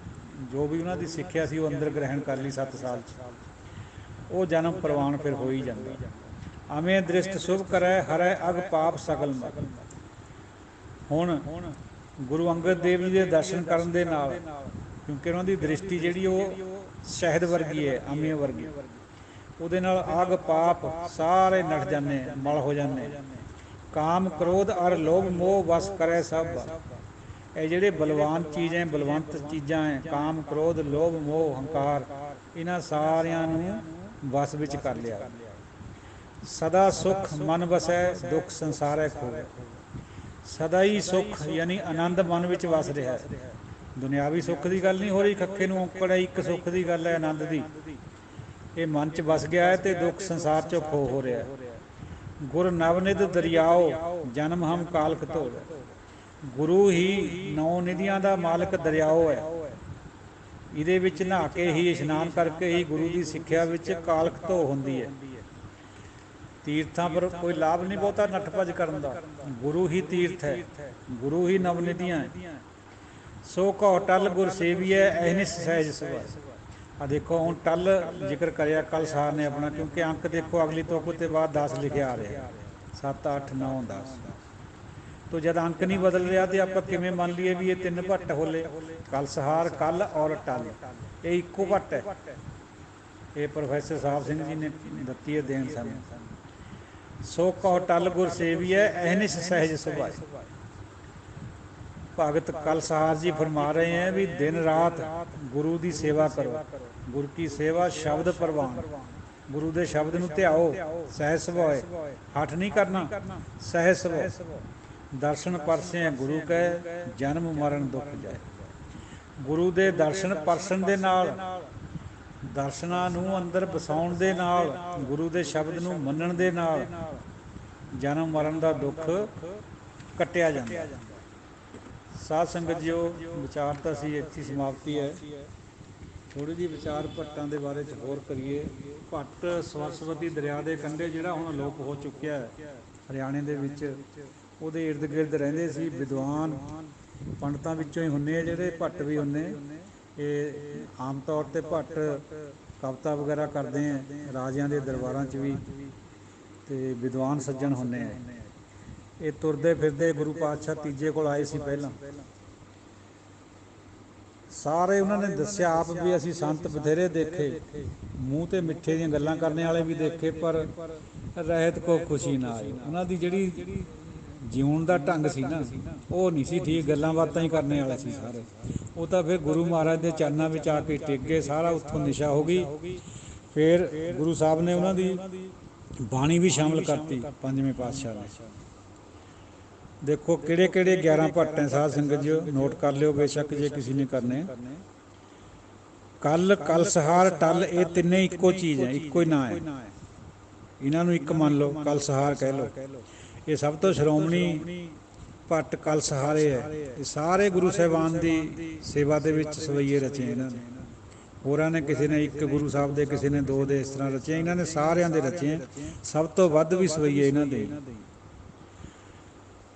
ਜੋ ਵੀ ਉਹਨਾਂ ਦੀ ਸਿੱਖਿਆ ਸੀ ਉਹ ਅੰਦਰ ਗ੍ਰਹਿਣ ਕਰ ਲਈ 7 ਸਾਲ 'ਚ, ਉਹ ਜਨਮ ਪ੍ਰਵਾਨ ਫਿਰ ਹੋ ਹੀ ਜਾਂਦਾ। ਅਵੇਂ ਦ੍ਰਿਸ਼ਟ ਸ਼ੁਭ ਕਰੈ ਹਰੈ ਅਗ ਪਾਪ ਸਗਲ ਮਲ। ਹੁਣ ਗੁਰੂ ਅੰਗਦ ਦੇਵ ਜੀ ਦੇ ਦਰਸ਼ਨ ਕਰਨ ਦੇ ਨਾਲ, ਕਿਉਂਕਿ ਉਹਨਾਂ ਦੀ ਦ੍ਰਿਸ਼ਟੀ ਜਿਹੜੀ ਉਹ ਸ਼ਹਿਦ ਵਰਗੀ ਹੈ, ਅਮੀਆਂ ਵਰਗੀ, ਉਹਦੇ ਨਾਲ ਅਗ ਪਾਪ ਸਾਰੇ ਨੱਠ ਜਾਂਦੇ, ਮਲ ਹੋ ਜਾਂਦੇ। ਕਾਮ ਕ੍ਰੋਧ ਅਰ ਲੋਭ ਮੋਹ ਵਸ ਕਰੇ ਸਭ। ਇਹ ਜਿਹੜੇ ਬਲਵਾਨ ਚੀਜ਼ ਹੈ, ਬਲਵੰਤ ਚੀਜ਼ਾਂ ਹੈ, ਕਾਮ ਕ੍ਰੋਧ ਲੋਭ ਮੋਹ ਹੰਕਾਰ, ਇਹਨਾਂ ਸਾਰਿਆਂ ਨੂੰ ਵਸ ਵਿੱਚ ਕਰ ਲਿਆ। ਸਦਾ ਸੁੱਖ ਮਨ ਵਸੈ ਦੁੱਖ ਸੰਸਾਰੈ ਖੋਵੈ। ਸਦਾ ਹੀ ਸੁੱਖ ਯਾਨੀ ਆਨੰਦ ਮਨ ਵਿੱਚ ਵਸ ਰਿਹਾ। ਦੁਨਿਆਵੀ ਸੁੱਖ ਦੀ ਗੱਲ ਨਹੀਂ ਹੋ ਰਹੀ, ਖੱਖੇ ਨੂੰ ਔਂਕੜ ਹੈ, ਇੱਕ ਸੁੱਖ ਦੀ ਗੱਲ ਹੈ, ਆਨੰਦ ਦੀ। ਇਹ ਮਨ 'ਚ ਵਸ ਗਿਆ ਹੈ ਅਤੇ ਦੁੱਖ ਸੰਸਾਰ 'ਚੋਂ ਖੋ ਹੋ ਰਿਹਾ। ਗੁਰ ਨਵਨਿਧ ਦਰਿਆਓ ਜਨਮ ਹਮ ਕਾਲਖ ਧੋਵੈ। ਗੁਰੂ ਹੀ 9 ਨਿਧੀਆਂ ਦਾ ਮਾਲਕ ਦਰਿਆਓ ਹੈ। ਇਹਦੇ ਵਿੱਚ ਨਹਾ ਕੇ ਹੀ, ਇਸ਼ਨਾਨ ਕਰਕੇ ਹੀ ਗੁਰੂ ਦੀ ਸਿੱਖਿਆ ਵਿੱਚ ਕਾਲਖ ਧੋ ਹੁੰਦੀ ਹੈ। ਤੀਰਥਾਂ ਪਰ ਕੋਈ ਲਾਭ ਨਹੀਂ ਬਹੁਤਾ ਨੱਠ ਭੱਜ ਕਰਨ ਦਾ। ਗੁਰੂ ਹੀ ਤੀਰਥ ਹੈ, ਗੁਰੂ ਹੀ ਨਵਨਿਧੀਆਂ ਹੈ। ਸੋ ਕਉ ਟਲ ਗੁਰ ਸੇਵੀਐ ਅਹਨਿਸ ਸਹਿਜ ਸੁਭਾਏ। ਆ ਦੇਖੋ ਹੁਣ ਟਲ ਜ਼ਿਕਰ ਕਰਿਆ ਕੱਲ੍ਹ ਸਾਰ ਨੇ ਆਪਣਾ, ਕਿਉਂਕਿ ਅੰਕ ਦੇਖੋ ਅਗਲੀ ਤੁਕ ਉੱਤੇ ਬਾਅਦ 10 ਲਿਖਿਆ ਆ ਰਿਹਾ, 7 8 9 10। ਤੋ ਜਦ ਅੰਕ ਨਹੀਂ ਬਦਲ ਰਿਹਾ ਤਾਂ ਆਪਾਂ ਕਿਵੇਂ ਮੰਨ ਲਈਏ ਵੀ ਇਹ 3 ਭੱਟ ਹੋਲੇ, ਕਲਸਹਾਰ, ਕੱਲ ਔਰ ਟਲ, ਇਹ ਇੱਕੋ ਭੱਟ ਹੈ। ਇਹ ਪ੍ਰੋਫੈਸਰ ਸਾਹਿਬ ਸਿੰਘ ਜੀ ਨੇ ਦਿੱਤੀ ਹੈ ਦੇਣ ਸਾਨੂੰ। ਸੋ ਕਉ ਟਲ ਗੁਰ ਸੇਵੀਐ ਅਹਨਿਸ ਸਹਿਜ ਸੁਭਾਏ। ਭਗਤ ਕਲਸਹਾਰ ਜੀ ਫਰਮਾ ਰਹੇ हैं ਵੀ दिन रात ਗੁਰੂ ਦੀ ਸੇਵਾ ਕਰੋ। ਗੁਰ ਕੀ ਸੇਵਾ ਸ਼ਬਦ ਪ੍ਰਵਾਨ। ਗੁਰੂ ਦੇ ਸ਼ਬਦ ਨੂੰ ਧਿਆਓ, ਸਹਿਜ ਸੁਭਾਏ, ਹੱਠ ਨਹੀਂ ਕਰਨਾ, ਸਹਿਜ ਸੁਭਾਏ। ਦਰਸ਼ਨ ਪਰਸੇ ਗੁਰੂ ਕੈ ਜਨਮ ਮਰਨ ਦੁੱਖ ਜਾਏ। ਗੁਰੂ ਦੇ ਦਰਸ਼ਨ ਪਰਸਣ ਦੇ ਨਾਲ, ਦਰਸ਼ਨਾਂ ਨੂੰ ਅੰਦਰ ਵਸਾਉਣ ਦੇ ਨਾਲ, ਗੁਰੂ ਦੇ ਸ਼ਬਦ ਨੂੰ ਮੰਨਣ ਦੇ ਨਾਲ ਜਨਮ ਮਰਨ ਦਾ ਦੁੱਖ ਕੱਟਿਆ ਜਾਂਦਾ। ਸਾਧ ਸੰਗਤ ਜੀਓ, ਵਿਚਾਰ ਤਾਂ ਅਸੀਂ ਇੱਥੇ ਸਮਾਪਤੀ ਹੈ। ਥੋੜ੍ਹੀ ਜਿਹੀ ਵਿਚਾਰ ਭੱਟਾਂ ਦੇ ਬਾਰੇ 'ਚ ਹੋਰ ਕਰੀਏ। ਭੱਟ ਸਰਸਵਤੀ ਦਰਿਆ ਦੇ ਕੰਢੇ ਜਿਹੜਾ ਹੁਣ ਅਲੋਪ ਹੋ ਚੁੱਕਿਆ ਹੈ ਹਰਿਆਣੇ ਦੇ ਵਿੱਚ, ਉਹਦੇ ਇਰਦ ਗਿਰਦ ਰਹਿੰਦੇ ਸੀ ਵਿਦਵਾਨ ਪੰਡਤਾਂ ਵਿੱਚੋਂ ਹੀ ਹੁੰਦੇ ਆ ਜਿਹੜੇ ਭੱਟ ਵੀ ਹੁੰਦੇ। ਇਹ ਆਮ ਤੌਰ 'ਤੇ ਭੱਟ ਕਵਿਤਾ ਵਗੈਰਾ ਕਰਦੇ ਆ, ਰਾਜਿਆਂ ਦੇ ਦਰਬਾਰਾਂ 'ਚ ਵੀ, ਅਤੇ ਵਿਦਵਾਨ ਸੱਜਣ ਹੁੰਦੇ ਆ। ਇਹ ਤੁਰਦੇ ਫਿਰਦੇ ਗੁਰੂ ਪਾਤਸ਼ਾਹ ਤੀਜੇ ਕੋਲ ਆਏ ਸੀ ਪਹਿਲਾਂ। ਸਾਰੇ ਉਹਨਾਂ ਨੇ ਦੱਸਿਆ ਆਪ ਵੀ ਅਸੀਂ ਸੰਤ ਬਥੇਰੇ ਦੇਖੇ, ਮੂੰਹ 'ਤੇ ਮਿੱਠੇ ਦੀਆਂ ਗੱਲਾਂ ਕਰਨ ਵਾਲੇ ਵੀ ਦੇਖੇ, ਪਰ ਰਹਿਤ ਕੋ ਖੁਸ਼ੀ ਨਾ ਆਈ। ਉਹਨਾਂ ਦੀ ਜਿਹੜੀ ਜਿਉਣ ਦਾ ਢੰਗ ਸੀ ਨਾ, ਉਹ ਨਹੀਂ ਸੀ ਠੀਕ, ਗੱਲਾਂ ਬਾਤਾਂ ਹੀ ਕਰਨ ਵਾਲੇ ਸੀ ਸਾਰੇ। ਉਹ ਤਾਂ ਫਿਰ ਗੁਰੂ ਮਹਾਰਾਜ ਦੇ ਚਰਨਾਂ ਵਿੱਚ ਆ ਕੇ ਟਿਕ ਗਏ, ਸਾਰਾ ਉੱਥੋਂ ਨਿਸ਼ਾ ਹੋ ਗਈ। ਫਿਰ ਗੁਰੂ ਸਾਹਿਬ ਨੇ ਉਹਨਾਂ ਦੀ ਬਾਣੀ ਵੀ ਸ਼ਾਮਲ ਕਰਤੀ ਪੰਜਵੇਂ ਪਾਤਸ਼ਾਹ ਨੇ। ਦੇਖੋ ਕਿਹੜੇ ਕਿਹੜੇ 11 ਭੱਟ ਹੈ ਸਾਧ ਸੰਗਤ ਜੀ, ਨੋਟ ਕਰ ਲਿਓ ਬੇਸ਼ੱਕ ਜੇ ਕਿਸੇ ਨੇ ਕਰਨੇ। ਕਲ, ਕਲਸਹਾਰ, ਟਲ, ਇਹ ਤਿੰਨੇ ਇੱਕੋ ਚੀਜ਼ ਹੈ, ਇੱਕੋ ਹੀ ਨਾਂ ਹੈ। ਇਹਨਾਂ ਨੂੰ ਇੱਕ ਮੰਨ ਲਓ, ਕਲਸਹਾਰ ਕਹਿ ਲਓ। ਇਹ ਸਭ ਤੋਂ ਸ਼੍ਰੋਮਣੀ ਭੱਟ ਕਲਸਹਾਰੇ ਹੈ। ਇਹ ਸਾਰੇ ਗੁਰੂ ਸਾਹਿਬਾਨ ਦੀ ਸੇਵਾ ਦੇ ਵਿੱਚ ਸਵਈਏ ਰਚੇ ਇਹਨਾਂ ਨੇ। ਹੋਰਾਂ ਨੇ ਕਿਸੇ ਨੇ ਇੱਕ ਗੁਰੂ ਸਾਹਿਬ ਦੇ, ਕਿਸੇ ਨੇ ਦੋ ਦੇ, ਇਸ ਤਰ੍ਹਾਂ ਰਚੇ। ਇਹਨਾਂ ਨੇ ਸਾਰਿਆਂ ਦੇ ਰਚੇ, ਸਭ ਤੋਂ ਵੱਧ ਵੀ ਸਵਈਏ ਇਹਨਾਂ ਦੇ।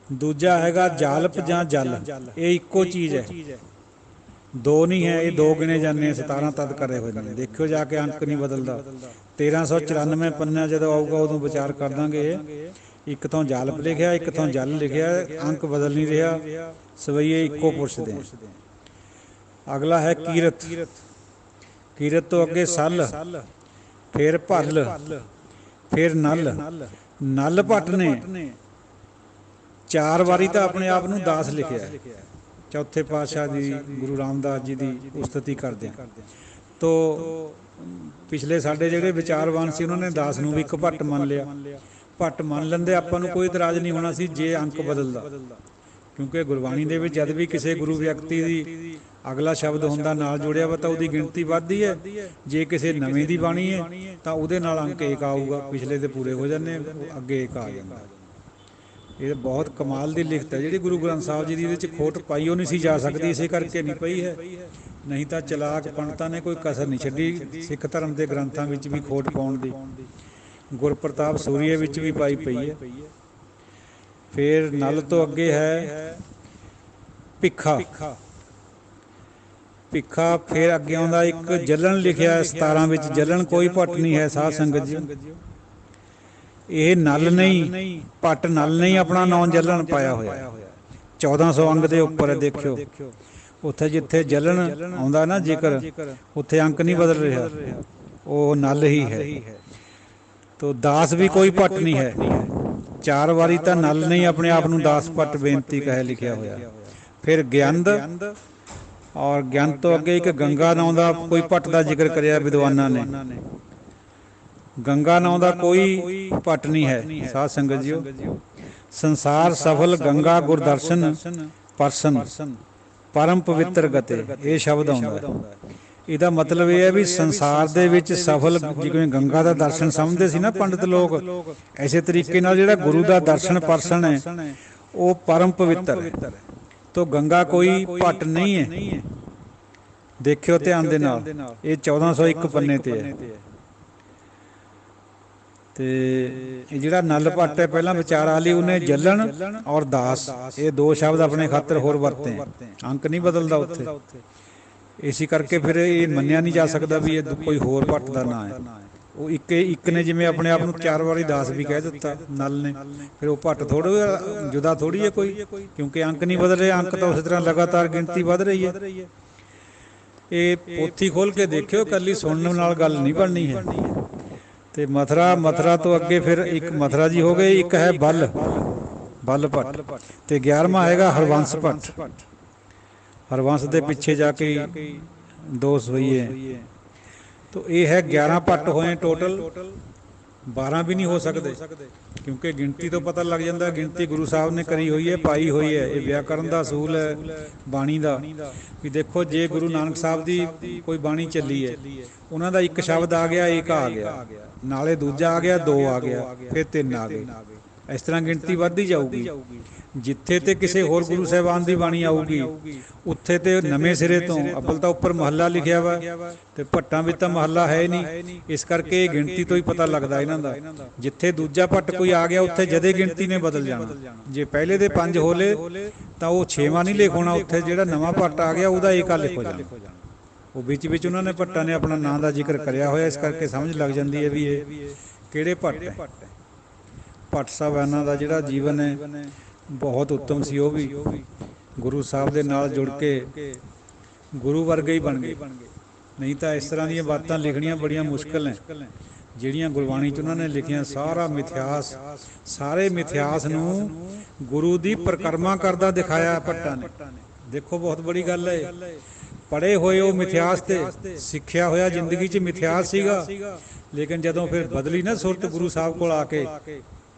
ਦੂਜਾ ਹੈਗਾ ਜਾਲਪ ਜਾਂ ਜਲ, ਇਹ ਇੱਕੋ ਚੀਜ਼ ਹੈ, ਦੋ ਨਹੀਂ ਹੈ। ਇਹ ਦੋ ਗਿਣੇ ਜਾਂਦੇ, 17 ਤਦ ਕਰੇ ਹੋਏ ਨੇ। ਦੇਖਿਓ ਜਾ ਕੇ, ਅੰਕ ਨਹੀਂ ਬਦਲਦਾ। 1394 ਪੰਨਾ ਜਦੋਂ ਆਊਗਾ ਉਦੋਂ ਵਿਚਾਰ ਕਰ ਦਾਂਗੇ। ਇੱਕ ਤੋਂ ਜਾਲਪ ਲਿਖਿਆ, ਇੱਕ ਤੋਂ ਜਲ ਲਿਖਿਆ, ਅੰਕ ਬਦਲ ਨਹੀਂ ਰਿਹਾ, ਸਵਈਏ ਇੱਕੋ ਪੁਰਸ਼ ਦੇ। ਅਗਲਾ ਹੈ ਕੀਰਤ। ਕੀਰਤ ਤੋਂ ਅੱਗੇ ਸੱਲ, ਫਿਰ ਭੱਲ, ਫਿਰ ਨਲ। ਨਲ ਭੱਟ ਨੇ 4 ਵਾਰੀ ਤਾਂ ਆਪਣੇ ਆਪ ਨੂੰ ਦਾਸ ਲਿਖਿਆ। ਚੌਥੇ ਪਾਤਸ਼ਾਹ ਦੀ, ਗੁਰੂ ਰਾਮਦਾਸ ਜੀ ਦੀ ਉਸਤਤੀ ਕਰਦੇ ਤੋ ਪਿਛਲੇ ਸਾਡੇ ਜਿਹੜੇ ਵਿਚਾਰਵਾਨ ਸੀ, ਉਹਨਾਂ ਨੇ ਦਾਸ ਨੂੰ ਵੀ ਇੱਕ ਭੱਟ ਮੰਨ ਲਿਆ। ਭੱਟ ਮੰਨ ਲੈਂਦੇ, ਆਪਾਂ ਨੂੰ ਕੋਈ ਇਤਰਾਜ਼ ਨਹੀਂ ਹੋਣਾ ਸੀ ਜੇ ਅੰਕ ਬਦਲਦਾ, ਕਿਉਂਕਿ ਗੁਰਬਾਣੀ ਦੇ ਵਿੱਚ ਜਦ ਵੀ ਕਿਸੇ ਗੁਰੂ ਵਿਅਕਤੀ ਦੀ ਅਗਲਾ ਸ਼ਬਦ ਹੁੰਦਾ ਨਾਲ ਜੁੜਿਆ ਵਾ ਤਾਂ ਉਹਦੀ ਗਿਣਤੀ ਵੱਧਦੀ ਹੈ। ਜੇ ਕਿਸੇ ਨਵੇਂ ਦੀ ਬਾਣੀ ਹੈ ਤਾਂ ਉਹਦੇ ਨਾਲ ਅੰਕ 1 ਆਊਗਾ, ਪਿਛਲੇ ਦੇ ਪੂਰੇ ਹੋ ਜਾਂਦੇ, ਅੱਗੇ 1 ਆ ਜਾਂਦਾ। ਇਹ ਬਹੁਤ ਕਮਾਲ ਦੀ ਲਿਖਤ ਹੈ ਜਿਹੜੀ ਗੁਰੂ ਗ੍ਰੰਥ ਸਾਹਿਬ ਜੀ ਦੀ। ਇਹਦੇ 'ਚ ਖੋਟ ਪਾਈ ਉਹ ਨਹੀਂ ਸੀ ਜਾ ਸਕਦੀ, ਇਸੇ ਕਰਕੇ ਨਹੀਂ ਪਈ ਹੈ। ਨਹੀਂ ਤਾਂ ਚਲਾਕ ਪੰਡਤਾਂ ਨੇ ਕੋਈ ਕਸਰ ਨਹੀਂ ਛੱਡੀ ਸਿੱਖ ਧਰਮ ਦੇ ਗ੍ਰੰਥਾਂ ਵਿੱਚ ਵੀ ਖੋਟ ਪਾਉਣ ਦੀ। ਗੁਰਪ੍ਰਤਾਪ ਸੂਰੀਏ ਵਿੱਚ ਵੀ ਪਾਈ ਪਈ ਹੈ। ਫਿਰ ਨਲ ਤੋਂ ਅੱਗੇ ਹੈ ਭਿੱਖਾ। ਭਿੱਖਾ ਫਿਰ ਅੱਗੇ ਆਉਂਦਾ ਇੱਕ ਜਲਣ ਲਿਖਿਆ 17 ਵਿੱਚ। ਜਲਣ ਕੋਈ ਭੱਟ ਨਹੀਂ ਹੈ ਸਾਧ ਸੰਗਤ ਜੀ, ਇਹ ਨਲ ਨਹੀਂ, ਭੱਟ ਨਲ ਨਹੀਂ, ਆਪਣਾ ਨਾਂ ਜਲਣ ਪਾਇਆ ਹੋਇਆ। 1400 ਅੰਗ ਦੇ ਉੱਪਰ ਦੇਖਿਓ, ਉੱਥੇ ਜਿੱਥੇ ਜਲਣ ਆਉਂਦਾ ਨਾ ਜ਼ਿਕਰ, ਉੱਥੇ ਅੰਕ ਨਹੀਂ ਬਦਲ ਰਿਹਾ, ਉਹ ਨਲ ਹੀ ਹੈ। ਤੋ ਦਾਸ ਵੀ ਕੋਈ ਭੱਟ ਨਹੀਂ ਹੈ। 4 ਵਾਰੀ ਤਾਂ ਨਲ ਨਹੀਂ, ਆਪਣੇ ਆਪ ਨੂੰ ਦਾਸ ਭੱਟ ਬੇਨਤੀ ਕਹੇ ਲਿਖਿਆ ਹੋਇਆ। ਫਿਰ ਗਿਆਨਦ, ਔਰ ਗਿਆਨ ਤੋਂ ਅੱਗੇ ਇੱਕ ਗੰਗਾ ਨਾਂ ਦਾ ਕੋਈ ਭੱਟ ਦਾ ਜ਼ਿਕਰ ਕਰਿਆ ਵਿਦਵਾਨਾਂ ਨੇ। ਗੰਗਾ ਨਾਂ ਦਾ ਕੋਈ ਭੱਟ ਨਹੀਂ ਹੈ ਸਾਧ ਸੰਗਤ ਜੀਓ। ਸੰਸਾਰ ਸਫਲ ਗੰਗਾ ਗੁਰਦਰਸ਼ਨ ਪਰਸਨ ਪਰਮ ਪਵਿੱਤਰ ਗਤੇ, ਇਹ ਸ਼ਬਦ ਆਉਂਦਾ। ਇਹਦਾ ਮਤਲਬ ਇਹ ਹੈ ਵੀ ਸੰਸਾਰ ਦੇ ਵਿੱਚ ਸਫਲ, ਜਿਵੇਂ ਗੰਗਾ ਦਾ ਦਰਸ਼ਨ ਸਮਝਦੇ ਸੀ ਨਾ ਪੰਡਤ ਲੋਕ, ਐਸੇ ਤਰੀਕੇ ਨਾਲ ਜਿਹੜਾ ਗੁਰੂ ਦਾ ਦਰਸ਼ਨ ਪਰਸਨ ਹੈ ਉਹ ਪਰਮ ਪਵਿੱਤਰ ਹੈ। ਤੋ ਗੰਗਾ ਕੋਈ ਭੱਟ ਨਹੀਂ ਹੈ। ਦੇਖਿਓ ਧਿਆਨ ਦੇ ਨਾਲ, ਇਹ 1401 ਪੰਨੇ ਤੇ ਹੈ। ਤੇ ਇਹ ਜਿਹੜਾ ਨਲ ਭੱਟ ਹੈ, ਪਹਿਲਾਂ ਵਿਚਾਰ ਆ ਲਈ ਉਹਨੇ ਜਲਣ ਔਰ ਦਾਸ, ਇਹ 2 ਸ਼ਬਦ ਆਪਣੇ ਖਾਤਰ ਹੋਰ ਵਰਤੇ, ਅੰਕ ਨਹੀਂ ਬਦਲਦਾ ਉੱਥੇ। ਇਸੇ ਕਰਕੇ ਫਿਰ ਇਹ ਮੰਨਿਆ ਨਹੀਂ ਜਾ ਸਕਦਾ ਵੀ ਇਹ ਕੋਈ ਹੋਰ ਭੱਟ ਦਾ ਨਾਂ ਹੈ। ਉਹ ਇੱਕ ਨੇ ਜਿਵੇਂ ਆਪਣੇ ਆਪ ਨੂੰ 4 ਵਾਰੀ ਦਾਸ ਵੀ ਕਹਿ ਦਿੱਤਾ ਨਲ ਨੇ, ਫਿਰ ਉਹ ਭੱਟ ਥੋੜਾ ਜੁਦਾ ਥੋੜੀ ਹੈ ਕੋਈ, ਕਿਉਂਕਿ ਅੰਕ ਨਹੀਂ ਬਦਲ ਰਹੇ, ਅੰਕ ਤਾਂ ਉਸੇ ਤਰ੍ਹਾਂ ਲਗਾਤਾਰ ਗਿਣਤੀ ਵੱਧ ਰਹੀ ਹੈ। ਇਹ ਪੋਥੀ ਖੋਲ ਕੇ ਦੇਖਿਓ, ਇਕੱਲੀ ਸੁਣਨ ਨਾਲ ਗੱਲ ਨਹੀਂ ਬਣਨੀ ਹੈ। ਤੇ ਮਥੁਰਾ ਤੋਂ ਅੱਗੇ ਫਿਰ ਇੱਕ ਮਥੁਰਾ ਜੀ ਹੋ ਗਏ, ਇੱਕ ਹੈ ਬਲ ਭੱਟ, ਤੇ 11ਵਾਂ ਹੈਗਾ ਹਰਵੰਸ ਭੱਟ। ਹਰਵੰਸ ਦੇ ਪਿੱਛੇ ਜਾ ਕੇ 2 ਸਵਈਏ। ਤੋ ਇਹ ਹੈ 11 ਭੱਟ ਹੋਏ ਟੋਟਲ, 12 ਵੀ ਨਹੀਂ ਹੋ ਸਕਦੇ, ਕਿਉਂਕਿ ਗਿਣਤੀ ਤੋਂ ਪਤਾ ਲੱਗ ਜਾਂਦਾ। ਗਿਣਤੀ ਗੁਰੂ ਸਾਹਿਬ ਨੇ ਕਰੀ ਹੋਈ ਹੈ, ਪਾਈ ਹੋਈ ਹੈ। ਇਹ ਵਿਆਕਰਨ ਦਾ ਅਸੂਲ ਹੈ ਬਾਣੀ ਦਾ ਵੀ ਦੇਖੋ, ਜੇ ਗੁਰੂ ਨਾਨਕ ਸਾਹਿਬ ਦੀ ਕੋਈ ਬਾਣੀ ਚੱਲੀ ਹੈ, ਉਹਨਾਂ ਦਾ ਇੱਕ ਸ਼ਬਦ ਆ ਗਿਆ, 1 ਆ ਗਿਆ, ਨਾਲੇ ਦੂਜਾ ਆ ਗਿਆ, 2 ਆ ਗਿਆ, ਫਿਰ 3 ਆ ਗਏ। ਇਸ ਤਰ੍ਹਾਂ ਗਿਣਤੀ ਵੱਧਦੀ ਜਾਊਗੀ। ਜਿੱਥੇ ਤੇ ਕਿਸੇ ਹੋਰ ਗੁਰੂ ਸਾਹਿਬਾਨ ਦੀ ਬਾਣੀ ਆਊਗੀ, ਉੱਥੇ ਤੇ ਨਵੇਂ ਸਿਰੇ ਤੋਂ ਅੱਵਲ ਤਾਂ ਉੱਪਰ ਮਹੱਲਾ ਲਿਖਿਆ ਵਾ, ਤੇ ਭੱਟਾਂ ਵਿੱਚ ਤਾਂ ਮਹੱਲਾ ਹੈ ਨਹੀਂ। ਇਸ ਕਰਕੇ ਇਹ ਗਿਣਤੀ ਤੋਂ ਹੀ ਪਤਾ ਲੱਗਦਾ ਇਹਨਾਂ ਦਾ। ਜਿੱਥੇ ਦੂਜਾ ਭੱਟ ਕੋਈ ਆ ਗਿਆ, ਉੱਥੇ ਜਦੇ ਗਿਣਤੀ ਨੇ ਬਦਲ ਜਾਣਾ। ਜੇ ਪਹਿਲੇ ਦੇ 5 ਹੋਲੇ ਤਾਂ ਉਹ 6ਵਾਂ ਨਹੀਂ ਲਿਖਾਉਣਾ, ਉੱਥੇ ਜਿਹੜਾ ਨਵਾਂ ਭੱਟ ਆ ਗਿਆ ਉਹਦਾ 1 ਲਿਖੋ ਜਾਣਾ। ਉਹ ਵਿੱਚ ਉਹਨਾਂ ਨੇ ਭੱਟਾਂ ਨੇ ਆਪਣਾ ਨਾਂ ਦਾ ਜ਼ਿਕਰ ਕਰਿਆ ਹੋਇਆ, ਇਸ ਕਰਕੇ ਸਮਝ ਲੱਗ ਜਾਂਦੀ ਹੈ ਵੀ ਇਹ ਕਿਹੜੇ ਭੱਟ ਹੈ। ਭੱਟ ਸਾਹਿਬਾਨਾਂ ਦਾ ਜਿਹੜਾ ਜੀਵਨ ਹੈ ਬਹੁਤ ਉੱਤਮ ਸੀ। ਉਹ ਵੀ ਗੁਰੂ ਸਾਹਿਬ ਦੇ ਨਾਲ ਜੁੜ ਕੇ ਗੁਰੂ ਵਰਗੇ ਹੀ ਬਣ ਗਏ। ਨਹੀਂ ਤਾਂ ਇਸ ਤਰ੍ਹਾਂ ਦੀਆਂ ਬਾਤਾਂ ਲਿਖਣੀਆਂ ਬੜੀਆਂ ਮੁਸ਼ਕਿਲ ਨੇ ਜਿਹੜੀਆਂ ਗੁਰਬਾਣੀ 'ਚ ਉਹਨਾਂ ਨੇ ਲਿਖੀਆਂ। ਸਾਰਾ ਮਿਥਿਹਾਸ, ਸਾਰੇ ਮਿਥਿਹਾਸ ਨੂੰ ਗੁਰੂ ਦੀ ਪਰਿਕਰਮਾ ਕਰਦਾ ਦਿਖਾਇਆ ਭੱਟਾਂ ਨੇ। ਦੇਖੋ ਬਹੁਤ ਬੜੀ ਗੱਲ ਹੈ। ਪੜ੍ਹੇ ਹੋਏ ਉਹ ਮਿਥਿਹਾਸ ਤੇ ਸਿੱਖਿਆ ਹੋਇਆ ਜ਼ਿੰਦਗੀ 'ਚ ਮਿਥਿਹਾਸ ਸੀਗਾ, ਲੇਕਿਨ ਜਦੋਂ ਫਿਰ ਬਦਲੀ ਨਾ ਸੁਰਤ ਗੁਰੂ ਸਾਹਿਬ ਕੋਲ ਆ ਕੇ,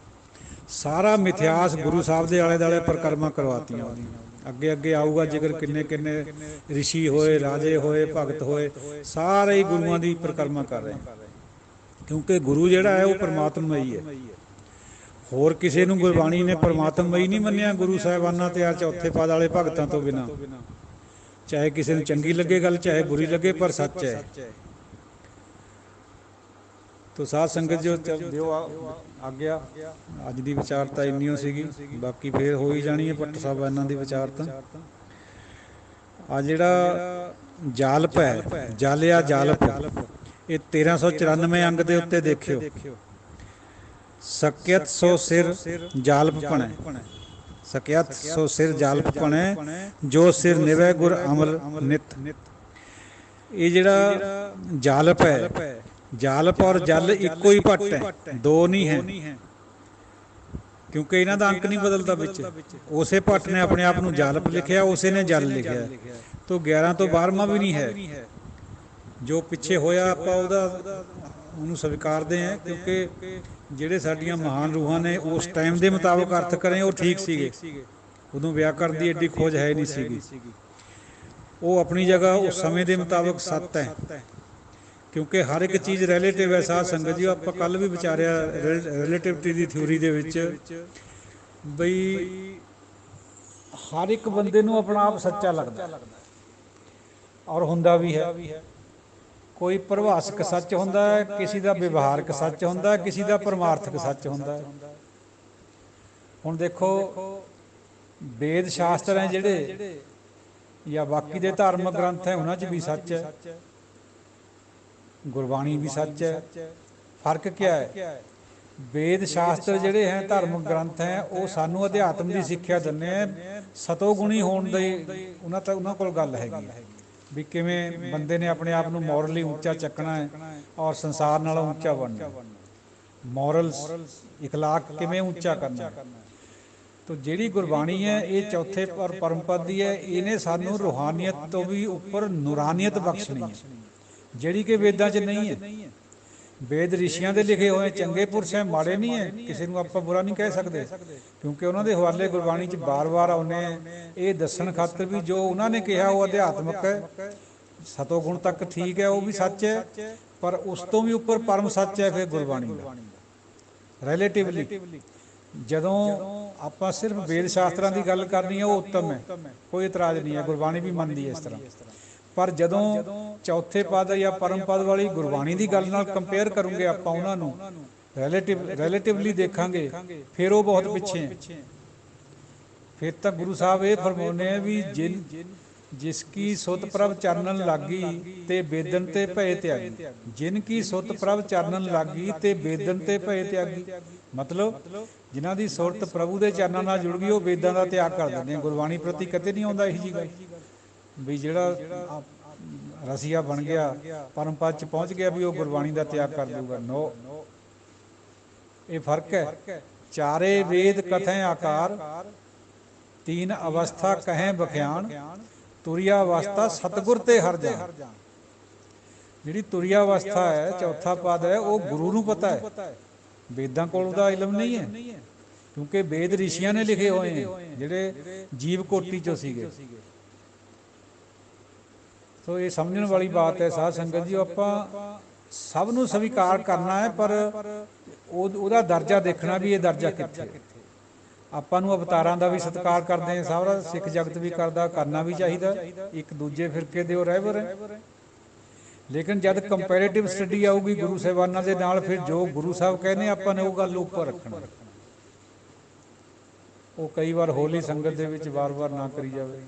ਸਾਰਾ ਮਿਥਿਹਾਸ ਗੁਰੂ ਸਾਹਿਬ ਦੇ ਆਲੇ ਦੁਆਲੇ ਪਰਿਕਰਮਾ ਕਰਵਾਤੀਆਂ ਉਹਦੀਆਂ। ਅੱਗੇ ਅੱਗੇ ਆਊਗਾ ਜ਼ਿਕਰ, ਕਿੰਨੇ ਕਿੰਨੇ ਰਿਸ਼ੀ ਹੋਏ, ਰਾਜੇ ਹੋਏ, ਭਗਤ ਹੋਏ, ਸਾਰੇ ਹੀ ਗੁਰੂਆਂ ਦੀ ਪਰਿਕਰਮਾ ਕਰ ਰਹੇ, ਕਿਉਂਕਿ ਗੁਰੂ ਜਿਹੜਾ ਹੈ ਉਹ ਪਰਮਾਤਮਈ ਹੈ। ਹੋਰ ਕਿਸੇ ਨੂੰ ਗੁਰਬਾਣੀ ਨੇ ਪਰਮਾਤਮਈ ਨਹੀਂ ਮੰਨਿਆ ਗੁਰੂ ਸਾਹਿਬਾਨਾਂ ਤੇ ਆ ਚੌਥੇ ਪਦ ਵਾਲੇ ਭਗਤਾਂ ਤੋਂ ਬਿਨਾਂ। ਚਾਹੇ ਕਿਸੇ ਨੂੰ ਚੰਗੀ ਲੱਗੇ ਗੱਲ, ਚਾਹੇ ਬੁਰੀ ਲੱਗੇ, ਪਰ ਸੱਚ ਹੈ। ਤੋ ਸਾਧ ਸੰਗਤ ਜੋ ਦਿਓ ਆਗਿਆ, ਅੱਜ ਦੀ ਵਿਚਾਰਤਾ ਇੰਨੀ ਸੀਗੀ, ਬਾਕੀ ਫੇਰ ਹੋ ਹੀ ਜਾਣੀ ਹੈ ਭੱਟ ਸਾਹਿਬਾਨਾਂ ਦੀ ਵਿਚਾਰਤਾ। ਆ ਜਿਹੜਾ ਜਾਲਪ ਹੈ, ਜਾਲਿਆ ਜਾਲਪ, ਇਹ 1394 ਅੰਗ ਦੇ ਉੱਤੇ ਦੇਖਿਓ। ਸਕਿਅਤ ਸੋ ਸਿਰ ਜਾਲਪ ਭਣੈ, ਸਕਿਅਤ ਸੋ ਸਿਰ ਜਾਲਪ ਭਣੈ, ਜੋ ਸਿਰ ਨਿਵੈ ਗੁਰ ਅਮਰ ਨਿਤ। ਇਹ ਜਿਹੜਾ ਜਾਲਪ ਹੈ, ਜਾਲਪ ਔਰ ਜਲ ਇੱਕੋ ਹੀ ਭੱਟ ਹੈ, ਦੋ ਨਹੀਂ ਹੈ, ਕਿਉਂਕਿ ਇਹਨਾਂ ਦਾ ਅੰਕ ਨਹੀਂ ਬਦਲਦਾ ਵਿੱਚ। ਉਸੇ ਭੱਟ ਨੇ ਆਪਣੇ ਆਪ ਨੂੰ ਜਾਲਪ ਲਿਖਿਆ, ਉਸੇ ਨੇ ਜਲ ਲਿਖਿਆ, ਤੋ 11 ਤੋਂ 12ਵਾਂ ਵੀ ਨਹੀਂ ਹੈ। ਜੋ ਪਿੱਛੇ ਹੋਇਆ ਆਪਾਂ ਉਹਨੂੰ ਸਵੀਕਾਰਦੇ ਹਾਂ, ਕਿਉਂਕਿ ਜਿਹੜੇ ਸਾਡੀਆਂ ਮਹਾਨ ਰੂਹਾਂ ਨੇ ਉਸ ਟਾਈਮ ਦੇ ਮੁਤਾਬਕ ਅਰਥ ਕਰੇ ਉਹ ਠੀਕ ਸੀਗੇ। ਉਦੋਂ ਵਿਆਕਰਨ ਦੀ ਐਡੀ ਖੋਜ ਹੈ ਨਹੀਂ ਸੀਗੀ। ਉਹ ਆਪਣੀ ਜਗ੍ਹਾ ਉਸ ਸਮੇਂ ਦੇ ਮੁਤਾਬਕ ਸੱਤ ਹੈ, ਕਿਉਂਕਿ ਹਰ ਇੱਕ ਚੀਜ਼ ਰਿਲੇਟਿਵ ਹੈ। ਸਾਧ ਸੰਗਤ ਜੀ, ਆਪਾਂ ਕੱਲ੍ਹ ਵੀ ਵਿਚਾਰਿਆ ਰਿਲੇਟਿਵਿਟੀ ਦੀ ਥਿਊਰੀ ਦੇ ਵਿੱਚ, ਬਈ ਹਰ ਇੱਕ ਬੰਦੇ ਨੂੰ ਆਪਣਾ ਆਪ ਸੱਚਾ ਲੱਗਦਾ ਔਰ ਹੁੰਦਾ ਵੀ ਹੈ। ਕੋਈ ਪਰਿਭਾਸ਼ਕ ਸੱਚ ਹੁੰਦਾ ਹੈ, ਕਿਸੇ ਦਾ ਵਿਵਹਾਰਕ ਸੱਚ ਹੁੰਦਾ ਹੈ, ਕਿਸੇ ਦਾ ਪਰਮਾਰਥਕ ਸੱਚ ਹੁੰਦਾ ਹੈ। ਹੁਣ ਦੇਖੋ, ਵੇਦ ਸ਼ਾਸਤਰ ਹੈ ਜਿਹੜੇ ਜਾਂ ਬਾਕੀ ਦੇ ਧਾਰਮਿਕ ਗ੍ਰੰਥ ਹੈ, ਉਹਨਾਂ 'ਚ ਵੀ ਸੱਚ ਹੈ, ਗੁਰਬਾਣੀ ਵੀ ਸੱਚ ਹੈ। ਫਰਕ ਕਿਆ ਹੈ? ਵੇਦ ਸ਼ਾਸਤਰ ਜਿਹੜੇ ਹੈ, ਧਾਰਮਿਕ ਗ੍ਰੰਥ ਹੈ, ਉਹ ਸਾਨੂੰ ਅਧਿਆਤਮ ਦੀ ਸਿੱਖਿਆ ਦਿੰਦੇ ਹੈ, ਸਤੋਗੁਣੀ ਹੋਣ ਦੇ ਉਹਨਾਂ ਕੋਲ ਗੱਲ ਹੈਗੀ ਵੀ ਕਿਵੇਂ ਬੰਦੇ ਨੇ ਆਪਣੇ ਆਪ ਨੂੰ ਮੋਰਲੀ ਉੱਚਾ ਚੱਕਣਾ ਹੈ ਔਰ ਸੰਸਾਰ ਨਾਲੋਂ ਉੱਚਾ ਬਣਨਾ, ਮੋਰਲ ਇਖਲਾਕ ਕਿਵੇਂ ਉੱਚਾ ਕਰਨਾ। ਤੋ ਜਿਹੜੀ ਗੁਰਬਾਣੀ ਹੈ ਇਹ ਚੌਥੇ ਔਰ ਪਰਮ ਪਦ ਦੀ ਹੈ। ਇਹਨੇ ਸਾਨੂੰ ਰੂਹਾਨੀਅਤ ਤੋਂ ਵੀ ਉੱਪਰ ਨੂਰਾਨੀਅਤ ਬਖਸ਼ਣੀ ਹੈ, ਜਿਹੜੀ ਕਿ ਵੇਦਾਂ 'ਚ ਨਹੀਂ ਹੈ। ਵੇਦ ਰਿਸ਼ੀਆਂ ਦੇ ਲਿਖੇ ਹੋਏ ਚੰਗੇ ਪੁਰਸ਼ ਹੈ, ਮਾੜੇ ਨਹੀਂ ਹੈ, ਕਿਸੇ ਨੂੰ ਆਪਾਂ ਬੁਰਾ ਨਹੀਂ ਕਹਿ ਸਕਦੇ, ਕਿਉਂਕਿ ਉਹਨਾਂ ਦੇ ਹਵਾਲੇ ਗੁਰਬਾਣੀ 'ਚ ਬਾਰ-ਬਾਰ ਆਉਂਦੇ ਇਹ ਦੱਸਣ ਖਾਤਰ ਵੀ ਜੋ ਉਹਨਾਂ ਨੇ ਕਿਹਾ ਉਹ ਅਧਿਆਤਮਕ ਹੈ, ਸਤੋਗੁਣ ਤੱਕ ਠੀਕ ਹੈ, ਉਹ ਵੀ ਸੱਚ ਹੈ, ਪਰ ਉਸ ਤੋਂ ਵੀ ਉੱਪਰ ਪਰਮ ਸੱਚ ਹੈ ਫਿਰ ਗੁਰਬਾਣੀ ਦਾ ਰਿਲੇਟਿਵਲੀ। ਜਦੋਂ ਆਪਾਂ ਸਿਰਫ ਵੇਦ ਸ਼ਾਸਤਰਾਂ ਦੀ ਗੱਲ ਕਰਨੀ ਹੈ ਉਹ ਉੱਤਮ ਹੈ, ਕੋਈ ਇਤਰਾਜ਼ ਨਹੀਂ ਹੈ, ਗੁਰਬਾਣੀ ਵੀ ਮੰਨਦੀ ਹੈ ਇਸ ਤਰ੍ਹਾਂ। ਪਰ ਜਦੋਂ ਚੌਥੇ ਪਦ ਜਾਂ ਪਰਮ ਪਦ ਵਾਲੀ ਗੁਰਬਾਣੀ ਦੀ ਗੱਲ ਨਾਲ ਕੰਪੇਅਰ ਕਰੂੰਗੇ ਆਪਾਂ, ਉਹਨਾਂ ਨੂੰ ਰਿਲੇਟਿਵਲੀ ਦੇਖਾਂਗੇ, ਫਿਰ ਉਹ ਬਹੁਤ ਪਿੱਛੇ ਹੈ। ਫਿਰ ਤਾਂ ਗੁਰੂ ਸਾਹਿਬ ਇਹ ਫਰਮਾਉਂਦੇ ਆ ਵੀ ਜਿਸ ਕੀ ਸੁਤ ਪ੍ਰਭ ਚਰਨਨ ਲਾਗੀ ਤੇ ਬੇਦਨ ਤੇ ਭਏ ਤਿਆਗੀ, ਜਿਨ ਕੀ ਸੁਤ ਪ੍ਰਭ ਚਰਨਨ ਲਾਗੀ ਤੇ ਬੇਦਨ ਤੇ ਭਏ ਤਿਆਗੀ। ਮਤਲਬ ਜਿਨ੍ਹਾਂ ਦੀ ਸੁਰਤ ਪ੍ਰਭੂ ਦੇ ਚਰਨਾਂ ਨਾਲ ਜੁੜ ਗਈ ਉਹ ਵੇਦਾਂ ਦਾ ਤਿਆਗ ਕਰ ਦਿੰਦੇ ਆ। ਗੁਰਬਾਣੀ ਪ੍ਰਤੀ ਕਦੇ ਨਹੀਂ ਆਉਂਦਾ ਇਹੀ ਜਿਹੀ ਗੱਲ ਵੀ ਜਿਹੜਾ ਰਸੀਆ ਬਣ ਗਿਆ, ਪਰਮ ਪਦ 'ਚ ਪਹੁੰਚ ਗਿਆ ਵੀ ਉਹ ਗੁਰਬਾਣੀ ਦਾ ਤਿਆਗ ਕਰ ਦੂਗਾ। ਨੋ, ਇਹ ਫਰਕ ਹੈ। ਚਾਰੇ ਵੇਦ ਕਥੈ ਆਕਾਰ, ਤੀਨ ਅਵਸਥਾ ਕਹੈ ਬਖਿਆਣ, ਤੁਰਿਆ ਅਵਸਥਾ ਸਤਿਗੁਰ ਤੇ ਹਰ ਜਾਣ। ਜਿਹੜੀ ਤੁਰਿਆ ਅਵਸਥਾ ਹੈ, ਚੌਥਾ ਪਦ ਹੈ, ਉਹ ਗੁਰੂ ਨੂੰ ਪਤਾ ਹੈ, ਵੇਦਾਂ ਕੋਲ ਉਹਦਾ ਇਲਮ ਨਹੀਂ ਹੈ, ਕਿਉਂਕਿ ਵੇਦ ਰਿਸ਼ੀਆਂ ਨੇ ਲਿਖੇ ਹੋਏ ਨੇ ਜਿਹੜੇ ਜੀਵ ਕੋਟੀ 'ਚੋਂ ਸੀਗੇ। ਸੋ ਇਹ ਸਮਝਣ ਵਾਲੀ ਬਾਤ ਹੈ ਸਾਧ ਸੰਗਤ ਜੀ। ਆਪਾਂ ਸਭ ਨੂੰ ਸਵੀਕਾਰ ਕਰਨਾ ਹੈ, ਪਰ ਉਹਦਾ ਦਰਜਾ ਦੇਖਣਾ ਵੀ ਇਹ ਦਰਜਾ ਕਿੱਥੇ। ਆਪਾਂ ਨੂੰ ਅਵਤਾਰਾਂ ਦਾ ਵੀ ਸਤਿਕਾਰ ਕਰਦੇ ਹਾਂ, ਸਾਰਾ ਸਿੱਖ ਜਗਤ ਵੀ ਕਰਦਾ, ਕਰਨਾ ਵੀ ਚਾਹੀਦਾ, ਇੱਕ ਦੂਜੇ ਫਿਰਕੇ ਦੇ ਉਹ ਰਹਿਬਰ ਹੈ। ਲੇਕਿਨ ਜਦ ਕੰਪੈਰੇਟਿਵ ਸਟੱਡੀ ਆਊਗੀ ਗੁਰੂ ਸਾਹਿਬਾਨਾਂ ਦੇ ਨਾਲ, ਫਿਰ ਜੋ ਗੁਰੂ ਸਾਹਿਬ ਕਹਿੰਦੇ ਆਪਾਂ ਨੇ ਉਹ ਗੱਲ ਉੱਪਰ ਰੱਖਣਾ। ਉਹ ਕਈ ਵਾਰ ਹੋਲੀ ਸੰਗਤ ਦੇ ਵਿੱਚ ਵਾਰ-ਵਾਰ ਨਾ ਕਰੀ ਜਾਵੇ।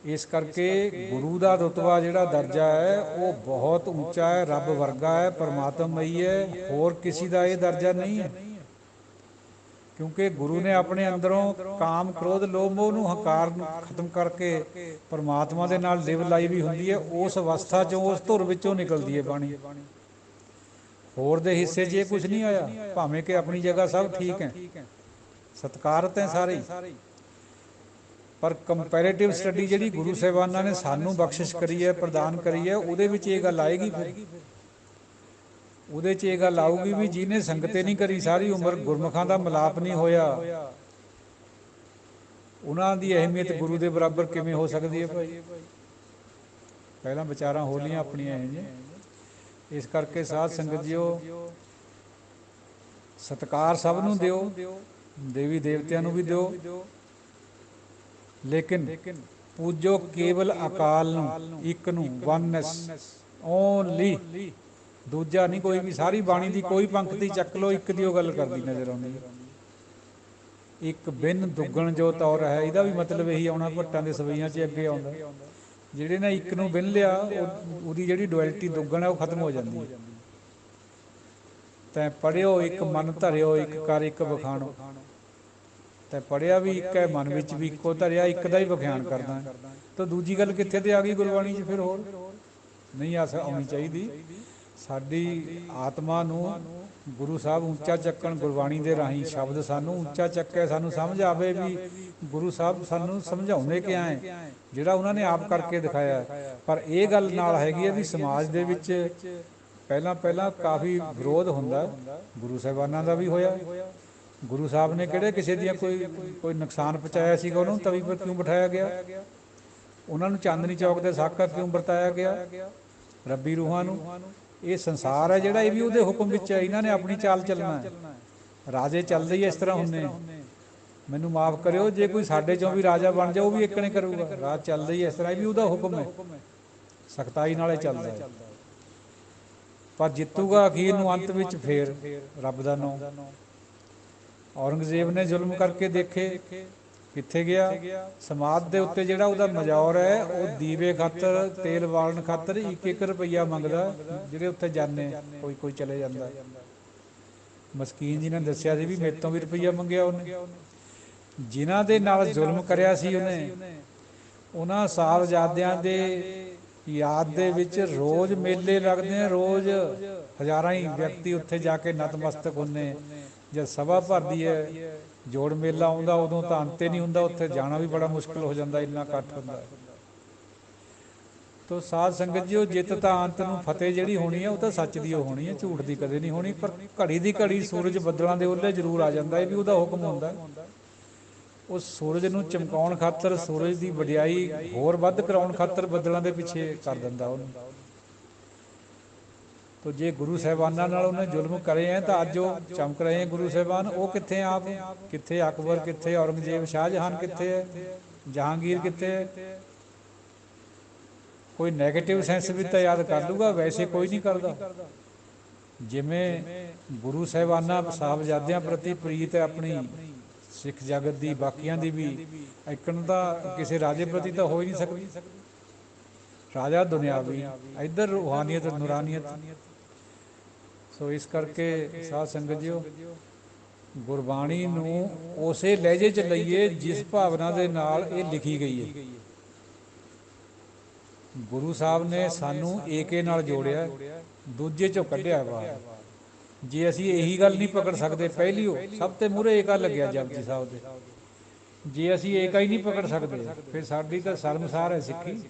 ਇਸ ਕਰਕੇ ਗੁਰੂ ਦਾ ਰੁਤਬਾ ਜਿਹੜਾ ਦਰਜਾ ਹੈ ਉਹ ਬਹੁਤ ਉੱਚਾ ਹੈ, ਰੱਬ ਵਰਗਾ ਹੈ, ਪਰਮਾਤਮਈ ਹੈ, ਹੋਰ ਕਿਸੇ ਦਾ ਇਹ ਦਰਜਾ ਨਹੀਂ ਹੈ। ਕਿਉਂਕਿ ਗੁਰੂ ਨੇ ਆਪਣੇ ਅੰਦਰੋਂ ਕਾਮ, ਕ੍ਰੋਧ, ਲੋਭ, ਮੋਹ ਨੂੰ, ਹੰਕਾਰ ਨੂੰ ਖਤਮ ਕਰਕੇ ਪਰਮਾਤਮਾ ਦੇ ਨਾਲ ਲਿਵ ਲਾਈ ਵੀ ਹੁੰਦੀ ਹੈ। ਉਸ ਅਵਸਥਾ 'ਚੋਂ, ਉਸ ਧੁਰ ਵਿੱਚੋਂ ਨਿਕਲਦੀ ਹੈ ਬਾਣੀ। ਹੋਰ ਦੇ ਹਿੱਸੇ 'ਚ ਇਹ ਕੁਝ ਨਹੀਂ ਆਇਆ, ਭਾਵੇਂ ਕਿ ਆਪਣੀ ਜਗ੍ਹਾ ਸਭ ਠੀਕ ਹੈ, ਸਤਿਕਾਰਤ ਹੈ ਸਾਰੇ, ਪਰ ਕੰਪੈਰੇਟਿਵ ਸਟੱਡੀ ਜਿਹੜੀ ਗੁਰੂ ਸਾਹਿਬਾਨਾਂ ਨੇ ਸਾਨੂੰ ਬਖਸ਼ਿਸ਼ ਕਰੀ ਹੈ, ਪ੍ਰਦਾਨ ਕਰੀ ਹੈ, ਉਹਦੇ ਵਿੱਚ ਇਹ ਗੱਲ ਆਏਗੀ। ਫਿਰ ਉਹਦੇ 'ਚ ਇਹ ਗੱਲ ਆਊਗੀ ਵੀ ਜਿਹਨੇ ਸੰਗਤੇ ਨਹੀਂ ਕਰੀ ਸਾਰੀ ਉਮਰ, ਗੁਰਮੁਖਾਂ ਦਾ ਮਿਲਾਪ ਨਹੀਂ ਹੋਇਆ, ਉਹਨਾਂ ਦੀ ਅਹਿਮੀਅਤ ਗੁਰੂ ਦੇ ਬਰਾਬਰ ਕਿਵੇਂ ਹੋ ਸਕਦੀ ਹੈ ਭਾਈ? ਪਹਿਲਾਂ ਵਿਚਾਰਾਂ ਹੋ ਲਈਆਂ ਆਪਣੀਆਂ ਇਹ ਜਿਹੀਆਂ। ਇਸ ਕਰਕੇ ਸਾਧ ਸੰਗਤ ਜੀਓ, ਸਤਿਕਾਰ ਸਭ ਨੂੰ ਦਿਓ, ਦੇਵੀ ਦੇਵਤਿਆਂ ਨੂੰ ਵੀ ਦਿਓ, ਲੇਕਿਨ ਪੂਜੋ ਕੇਵਲ ਅਕਾਲ ਨੂੰ, ਇੱਕ ਨੂੰ, ਵਨਨੈਸ ਓਨਲੀ, ਦੂਜਾ ਨਹੀਂ ਕੋਈ ਵੀ। ਸਾਰੀ ਬਾਣੀ ਦੀ ਕੋਈ ਪੰਕਤੀ ਚੱਕ ਲਓ, ਇੱਕ ਦੀ ਉਹ ਗੱਲ ਕਰਦੀ ਨਜ਼ਰ ਆਉਂਦੀ ਹੈ। ਇੱਕ ਬਿਨ ਦੁੱਗਣ ਜੋ ਤੌਰ ਹੈ, ਇਹਦਾ ਵੀ ਮਤਲਬ ਇਹੀ ਆਉਣਾ, ਭੱਟਾਂ ਦੇ ਸਵਈਆਂ 'ਚ ਅੱਗੇ ਆਉਂਦਾ, ਜਿਹੜੇ ਨੇ ਇੱਕ ਨੂੰ ਬਿਨ ਲਿਆ ਉਹਦੀ ਜਿਹੜੀ ਡੁਐਲਿਟੀ ਦੁੱਗਣ ਹੈ ਉਹ ਖਤਮ ਹੋ ਜਾਂਦੀ ਹੈ। ਤੈਂ ਪੜ੍ਹਿਓ ਇੱਕ ਮਨ ਧਰਿਓ, ਇੱਕ ਕਰ ਇੱਕ ਵਖਾਣੋ। ਤੈਂ ਪੜ੍ਹਿਆ ਵੀ ਇੱਕ ਹੈ, ਮਨ ਵਿੱਚ ਵੀ ਇੱਕੋ ਧਰਿਆ, ਇੱਕ ਦਾ ਹੀ ਵਿਖਿਆਨ ਕਰਦਾ। ਤਾਂ ਦੂਜੀ ਗੱਲ ਕਿੱਥੇ ਤੇ ਆ ਗਈ ਗੁਰਬਾਣੀ 'ਚ? ਫਿਰ ਹੋਰ ਨਹੀਂ ਆਉਣੀ ਚਾਹੀਦੀ। ਸਾਡੀ ਆਤਮਾ ਨੂੰ ਗੁਰੂ ਸਾਹਿਬ ਉੱਚਾ ਚੱਕਣ, ਗੁਰਬਾਣੀ ਦੇ ਰਾਹੀਂ ਸ਼ਬਦ ਸਾਨੂੰ ਉੱਚਾ ਚੱਕੇ, ਸਾਨੂੰ ਸਮਝ ਆਵੇ ਵੀ ਗੁਰੂ ਸਾਹਿਬ ਸਾਨੂੰ ਸਮਝਾਉਂਦੇ ਕਿਆ ਹੈ, ਜਿਹੜਾ ਉਹਨਾਂ ਨੇ ਆਪ ਕਰਕੇ ਦਿਖਾਇਆ। ਪਰ ਇਹ ਗੱਲ ਨਾਲ ਹੈਗੀ ਹੈ ਵੀ ਸਮਾਜ ਦੇ ਵਿੱਚ ਪਹਿਲਾਂ ਕਾਫੀ ਵਿਰੋਧ ਹੁੰਦਾ, ਗੁਰੂ ਸਾਹਿਬਾਨਾਂ ਦਾ ਵੀ ਹੋਇਆ। ਗੁਰੂ ਸਾਹਿਬ ਨੇ ਕਿਹੜੇ ਕਿਸੇ ਦੀਆਂ ਕੋਈ ਨੁਕਸਾਨ ਪਹੁੰਚਾਇਆ ਸੀਗਾ? ਉਹਨੂੰ ਤਵੀ ਪਰ ਕਿਉਂ ਬਿਠਾਇਆ ਗਿਆ? ਉਹਨਾਂ ਨੂੰ ਚਾਂਦਨੀ ਚੌਕ ਦੇ ਸਾਕਾ ਕਿਉਂ ਵਰਤਾਇਆ ਗਿਆ? ਰੱਬੀ ਰੂਹਾਂ ਨੂੰ। ਇਹ ਸੰਸਾਰ ਹੈ ਜਿਹੜਾ, ਇਹ ਵੀ ਉਹਦੇ ਹੁਕਮ ਵਿੱਚ ਹੈ। ਇਹਨਾਂ ਨੇ ਆਪਣੀ ਚਾਲ ਚੱਲਣਾ ਹੈ। ਰਾਜੇ ਚੱਲਦੇ ਹੀ ਇਸ ਤਰ੍ਹਾਂ ਹੁੰਦੇ। ਮੈਨੂੰ ਮਾਫ ਕਰਿਓ, ਜੇ ਕੋਈ ਸਾਡੇ ਚੋਂ ਵੀ ਰਾਜਾ ਬਣ ਜਾ ਉਹ ਵੀ ਇੱਕ ਨੇ ਕਰੂਗਾ। ਰਾਜ ਚੱਲਦਾ ਹੀ ਇਸ ਤਰ੍ਹਾਂ, ਇਹ ਵੀ ਉਹਦਾ ਹੁਕਮ ਹੈ, ਸਖਤਾਈ ਨਾਲੇ ਚੱਲਦਾ ਹੈ। ਪਰ ਜਿੱਤੂਗਾ ਅਖੀਰ ਨੂੰ, ਅੰਤ ਵਿੱਚ ਫੇਰ ਰੱਬ ਦਾ ਨਾਮ। ਔਰੰਗਜ਼ੇਬ ਨੇ ਜ਼ੁਲਮ ਕਰਕੇ ਦੇਖੇ, ਕਿੱਥੇ ਗਿਆ? ਸਮਾਧ ਦੇ ਉੱਤੇ ਜਿਹੜਾ ਉਹਦਾ ਮਜੌਰ ਹੈ, ਉਹ ਦੀਵੇ ਖਾਤਰ, ਤੇਲ ਬਾਲਣ ਖਾਤਰ 1-1 ਰੁਪਈਆ ਮੰਗਦਾ। ਜਿਹੜੇ ਉੱਥੇ ਜਾਂਦੇ ਕੋਈ ਚਲੇ ਜਾਂਦਾ। ਮਸਕੀਨ ਜੀ ਨੇ ਦੱਸਿਆ ਸੀ ਵੀ ਮੇਰੇ ਤੋਂ ਵੀ ਰੁਪਈਆ ਮੰਗਿਆ ਉਹਨੇ। ਜਿਨ੍ਹਾਂ ਦੇ ਨਾਲ ਜ਼ੁਲਮ ਕਰਿਆ ਸੀ ਉਹਨੇ, ਉਹਨਾਂ ਸਾਹਿਬਜ਼ਾਦਿਆਂ ਦੇ ਯਾਦ ਦੇ ਵਿੱਚ ਰੋਜ਼ ਮੇਲੇ ਲੱਗਦੇ ਆ, ਰੋਜ਼ ਹਜ਼ਾਰਾਂ ਹੀ ਵਿਅਕਤੀ ਉੱਥੇ ਜਾ ਕੇ ਨਤਮਸਤਕ ਹੁੰਦੇ। ਜਦ ਸਭਾ ਭਰਦੀ ਹੈ, ਜੋੜ ਮੇਲਾ ਆਉਂਦਾ, ਉਦੋਂ ਤਾਂ ਅੰਤ ਹੀ ਨਹੀਂ ਹੁੰਦਾ। ਉੱਥੇ ਜਾਣਾ ਵੀ ਬੜਾ ਮੁਸ਼ਕਿਲ ਹੋ ਜਾਂਦਾ, ਇੰਨਾ ਇਕੱਠ ਹੁੰਦਾ। ਤੋ ਸਾਧ ਸੰਗਤ ਜੀ, ਉਹ ਜਿੱਤ ਤਾਂ ਅੰਤ ਨੂੰ, ਫਤਿਹ ਜਿਹੜੀ ਹੋਣੀ ਹੈ ਉਹ ਤਾਂ ਸੱਚ ਦੀ ਉਹ ਹੋਣੀ ਹੈ, ਝੂਠ ਦੀ ਕਦੇ ਨਹੀਂ ਹੋਣੀ। ਪਰ ਘੜੀ ਦੀ ਘੜੀ ਸੂਰਜ ਬੱਦਲਾਂ ਦੇ ਉਹਲੇ ਜ਼ਰੂਰ ਆ ਜਾਂਦਾ, ਇਹ ਵੀ ਉਹਦਾ ਹੁਕਮ ਹੁੰਦਾ। ਉਸ ਸੂਰਜ ਨੂੰ ਚਮਕਾਉਣ ਖਾਤਰ, ਸੂਰਜ ਦੀ ਵਡਿਆਈ ਹੋਰ ਵੱਧ ਕਰਾਉਣ ਖਾਤਰ ਬੱਦਲਾਂ ਦੇ ਪਿੱਛੇ ਕਰ ਦਿੰਦਾ ਉਹਨੂੰ। ਤੋ ਜੇ ਗੁਰੂ ਸਾਹਿਬਾਨਾਂ ਨਾਲ ਉਹਨੇ ਜ਼ੁਲਮ ਕਰੇ ਹੈ ਤਾਂ ਅੱਜ ਉਹ ਚਮਕ ਰਹੇ ਹੈ ਗੁਰੂ ਸਾਹਿਬਾਨ। ਉਹ ਕਿੱਥੇ ਆਪ? ਕਿੱਥੇ ਅਕਬਰ? ਕਿੱਥੇ ਔਰੰਗਜ਼ੇਬ? ਸ਼ਾਹਜਹਾਨ ਕਿੱਥੇ ਹੈ? ਜਹਾਂਗੀਰ ਕਿੱਥੇ ਹੈ? ਕੋਈ ਨੈਗੇਟਿਵ ਸੈਂਸ ਵੀ ਤਾਂ ਯਾਦ ਕਰ ਲੂਗਾ, ਵੈਸੇ ਕੋਈ ਨਹੀਂ ਕਰਦਾ। ਜਿਵੇਂ ਗੁਰੂ ਸਾਹਿਬਾਨਾਂ ਸਾਹਿਬਜ਼ਾਦਿਆਂ ਪ੍ਰਤੀ ਪ੍ਰੀਤ ਹੈ ਆਪਣੀ, ਸਿੱਖ ਜਗਤ ਦੀ, ਬਾਕੀਆਂ ਦੀ ਵੀ, ਇੱਕਣ ਤਾਂ ਕਿਸੇ ਰਾਜੇ ਪ੍ਰਤੀ ਤਾਂ ਹੋ ਹੀ ਨਹੀਂ ਸਕਦੀ। ਰਾਜਾ ਦੁਨਿਆਵੀ, ਇੱਧਰ ਰੂਹਾਨੀਅਤ, ਨੂਰਾਨੀਅਤ। ਸੋ ਇਸ ਕਰਕੇ ਸਾਧ ਸੰਗਤ ਜੀਓ, ਗੁਰਬਾਣੀ ਨੂੰ ਉਸੇ ਲਹਿਜੇ 'ਚ ਲਈਏ ਜਿਸ ਭਾਵਨਾ ਦੇ ਨਾਲ ਇਹ ਲਿਖੀ ਗਈ ਹੈ। ਗੁਰੂ ਸਾਹਿਬ ਨੇ ਸਾਨੂੰ ਏਕੇ ਨਾਲ ਜੋੜਿਆ, ਦੂਜੇ 'ਚੋਂ ਕੱਢਿਆ ਬਾਹਰ। ਜੇ ਅਸੀਂ ਇਹੀ ਗੱਲ ਨਹੀਂ ਪਕੜ ਸਕਦੇ, ਪਹਿਲੀ ਸਭ ਤੋਂ ਮੂਹਰੇ ਏਕਾ ਲੱਗਿਆ ਜਪਜੀ ਸਾਹਿਬ ਦੇ, ਜੇ ਅਸੀਂ ਏਕਾ ਹੀ ਨਹੀਂ ਪਕੜ ਸਕਦੇ ਫਿਰ ਸਾਡੀ ਤਾਂ ਸ਼ਰਮਸਾਰ ਹੈ ਸਿੱਖੀ।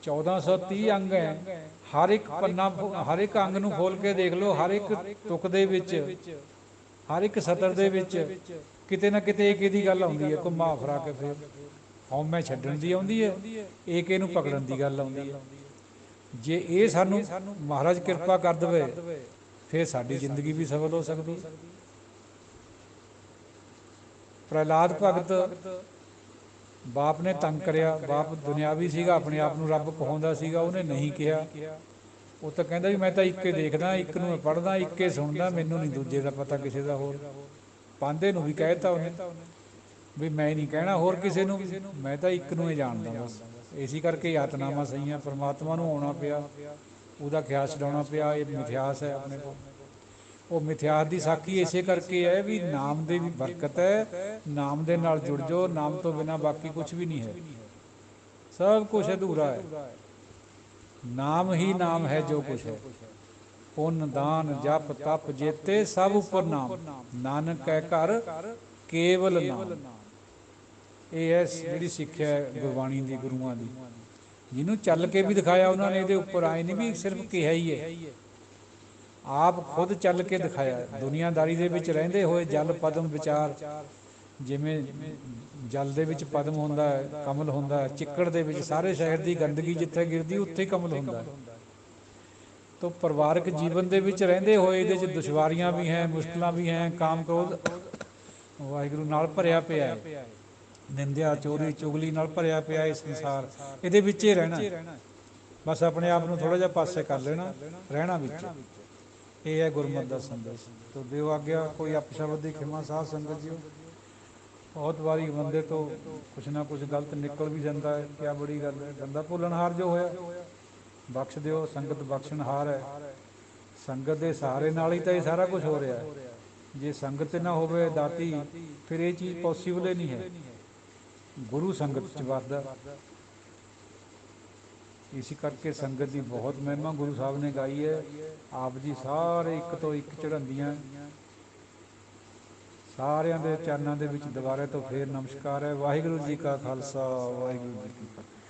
1430 ਅੰਗ ਹੈ, ਹਰ ਇੱਕ ਪੰਨਾ, ਹਰ ਇੱਕ ਅੰਗ ਨੂੰ ਖੋਲ ਕੇ ਦੇਖ ਲਓ, ਹਰ ਇੱਕ ਤੁਕ ਦੇ ਵਿੱਚ, ਹਰ ਇੱਕ ਸਤਰ ਦੇ ਵਿੱਚ ਕਿਤੇ ਨਾ ਕਿਤੇ ਏਕੇ ਦੀ ਗੱਲ ਆਉਂਦੀ ਹੈ। ਘੁੰਮਾ ਫਰਾ ਕੇ ਫਿਰ ਹਉਮੈ ਛੱਡਣ ਦੀ ਆਉਂਦੀ ਹੈ, ਏਕੇ ਨੂੰ ਪਕੜਨ ਦੀ ਗੱਲ ਆਉਂਦੀ ਹੈ। ਜੇ ਇਹ ਸਾਨੂੰ ਮਹਾਰਾਜ ਕਿਰਪਾ ਕਰ ਦੇਵੇ ਫਿਰ ਸਾਡੀ ਜ਼ਿੰਦਗੀ ਵੀ ਸਫਲ ਹੋ ਸਕਦੀ। ਪ੍ਰਹਿਲਾਦ ਭਗਤ, ਬਾਪ ਨੇ ਤੰਗ ਕਰਿਆ, ਬਾਪ ਦੁਨਿਆਵੀ ਸੀਗਾ, ਆਪਣੇ ਆਪ ਨੂੰ ਰੱਬ ਕਹਾਉਂਦਾ ਸੀਗਾ, ਉਹਨੇ ਨਹੀਂ ਕਿਹਾ। ਉਹ ਤਾਂ ਕਹਿੰਦਾ ਵੀ ਮੈਂ ਤਾਂ ਇੱਕੇ ਦੇਖਦਾ, ਇੱਕ ਨੂੰ ਮੈਂ ਪੜ੍ਹਦਾ, ਇੱਕੇ ਸੁਣਦਾ, ਮੈਨੂੰ ਨਹੀਂ ਦੂਜੇ ਦਾ ਪਤਾ ਕਿਸੇ ਦਾ। ਹੋਰ ਪਾਂਦੇ ਨੂੰ ਵੀ ਕਹਿ ਦਿੱਤਾ ਉਹਨੇ। ਵੀ ਮੈਂ ਨਹੀਂ ਕਹਿਣਾ ਹੋਰ ਕਿਸੇ ਨੂੰ, ਮੈਂ ਤਾਂ ਇੱਕ ਨੂੰ ਹੀ ਜਾਣਦਾ ਬਸ। ਇਸੇ ਕਰਕੇ ਯਾਤਨਾਵਾਂ ਸਹੀਆਂ, ਪਰਮਾਤਮਾ ਨੂੰ ਆਉਣਾ ਪਿਆ, ਉਹਦਾ ਖਿਆਲ ਛਡਾਉਣਾ ਪਿਆ। ਇਹ ਮਿਥਿਆਸ ਹੈ ਆਪਣੇ ਕੋਲ। ਉਹ ਮਿਥਿਆਸ ਦੀ ਸਾਖੀ ਇਸੇ ਕਰਕੇ ਹੈ ਵੀ ਨਾਮ ਦੇ ਵੀ ਬਰਕਤ ਹੈ, ਨਾਮ ਦੇ ਨਾਲ ਜੁੜ ਜਾਓ, ਨਾਮ ਤੋਂ ਬਿਨਾਂ ਬਾਕੀ ਕੁਛ ਵੀ ਨਹੀਂ ਹੈ, ਸਭ ਕੁਛ ਅਧੂਰਾ ਹੈ। ਨਾਮ ਹੀ ਨਾਮ ਹੈ ਜੋ ਕੁਛ ਹੈ। ਪੁੰਨ ਦਾਨ ਜਪ ਤਪ ਜੇਤੇ ਸਭ ਉੱਪਰ ਨਾਮ, ਨਾਨਕ ਕੈ ਘਰ ਕੇਵਲ ਨਾਮ। ਇਹ ਹੈ ਜਿਹੜੀ ਸਿੱਖਿਆ ਹੈ ਗੁਰਬਾਣੀ ਦੀ, ਗੁਰੂਆਂ ਦੀ, ਜਿਹਨੂੰ ਚੱਲ ਕੇ ਵੀ ਦਿਖਾਇਆ ਉਹਨਾਂ ਨੇ। ਇਹਦੇ ਉੱਪਰ ਆਏ ਨਹੀਂ ਵੀ ਸਿਰਫ ਕਿਹਾ ਹੀ ਹੈ, ਆਪ ਖੁਦ ਚੱਲ ਕੇ ਦਿਖਾਇਆ। ਦੁਨੀਆਦਾਰੀ ਦੇ ਵਿੱਚ ਰਹਿੰਦੇ ਹੋਏ ਜਲ ਪਦਮ ਵਿਚਾਰ, ਜਿਵੇਂ ਜਲ ਦੇ ਵਿੱਚ ਪਦਮ ਹੁੰਦਾ ਹੈ, ਕਮਲ ਹੁੰਦਾ ਹੈ, ਚਿੱਕੜ ਦੇ ਵਿੱਚ ਸਾਰੇ ਸ਼ਹਿਰ ਦੀ ਗੰਦਗੀ ਜਿੱਥੇ ਗਿਰਦੀ ਉੱਥੇ ਕਮਲ ਹੁੰਦਾ ਹੈ। ਤੋ ਪਰਿਵਾਰਕ ਜੀਵਨ ਦੇ ਵਿੱਚ ਰਹਿੰਦੇ ਹੋਏ ਇਹਦੇ 'ਚ ਦੁਸ਼ਵਾਰੀਆਂ ਵੀ ਹੈ, ਮੁਸ਼ਕਿਲਾਂ ਵੀ ਹੈ, ਕਾਮ ਕ੍ਰੋਧ ਵਾਹਿਗੁਰੂ ਨਾਲ ਭਰਿਆ ਪਿਆ ਹੈ, ਨਿੰਦਿਆ ਚੋਰੀ ਚੁਗਲੀ ਨਾਲ ਭਰਿਆ ਪਿਆ ਇਹ ਸੰਸਾਰ। ਇਹਦੇ ਵਿੱਚ ਹੀ ਰਹਿਣਾ, ਬਸ ਆਪਣੇ ਆਪ ਨੂੰ ਥੋੜ੍ਹਾ ਜਿਹਾ ਪਾਸੇ ਕਰ ਲੈਣਾ, ਰਹਿਣਾ ਵਿੱਚ। ਇਹ ਹੈ ਗੁਰਮਤਿ ਦਾ ਸੰਦੇਸ਼। ਤੋ ਦਿਓ ਆਗਿਆ। ਕੋਈ ਅਪਸ਼ਬਦ ਦੀ ਖਿਮਾ ਸਾਧ ਸੰਗਤ ਜੀ। ਬਹੁਤ ਵਾਰੀ ਬੰਦੇ ਤੋਂ ਕੁਛ ਨਾ ਕੁਛ ਗਲਤ ਨਿਕਲ ਵੀ ਜਾਂਦਾ ਹੈ, ਕਿਆ ਬੜੀ ਗੱਲ ਹੈ। ਬੰਦਾ ਭੁੱਲਣਹਾਰ ਜੋ ਹੋਇਆ, ਬਖਸ਼ ਦਿਓ। ਸੰਗਤ ਬਖਸ਼ਣਹਾਰ ਹੈ, ਸੰਗਤ ਦੇ ਸਹਾਰੇ ਨਾਲ ਹੀ ਤਾਂ ਇਹ ਸਾਰਾ ਕੁਝ ਹੋ ਰਿਹਾ ਹੈ। ਜੇ ਸੰਗਤ ਨਾ ਹੋਵੇ ਦਾਤੀ, ਫਿਰ ਇਹ ਚੀਜ਼ ਪੋਸੀਬਲ ਹੀ ਨਹੀਂ ਹੈ। ਗੁਰੂ ਸੰਗਤ 'ਚ ਵਸਦਾ। ਇਸ ਕਰਕੇ ਸੰਗਤ ਦੀ ਬਹੁਤ ਮਹਿਮਾ ਗੁਰੂ ਸਾਹਿਬ ਨੇ ਗਾਈ ਹੈ। ਆਪ ਜੀ ਸਾਰੇ ਇੱਕ ਤੋਂ ਇੱਕ ਚੜ੍ਹਾਉਂਦੀਆਂ। ਸਾਰਿਆਂ ਦੇ ਚਰਨਾਂ ਦੇ ਵਿੱਚ ਦੁਬਾਰਾ ਤੋਂ ਫੇਰ ਨਮਸਕਾਰ ਹੈ। ਵਾਹਿਗੁਰੂ ਜੀ ਕਾ ਖਾਲਸਾ, ਵਾਹਿਗੁਰੂ ਜੀ ਕੀ ਫਤਿਹ।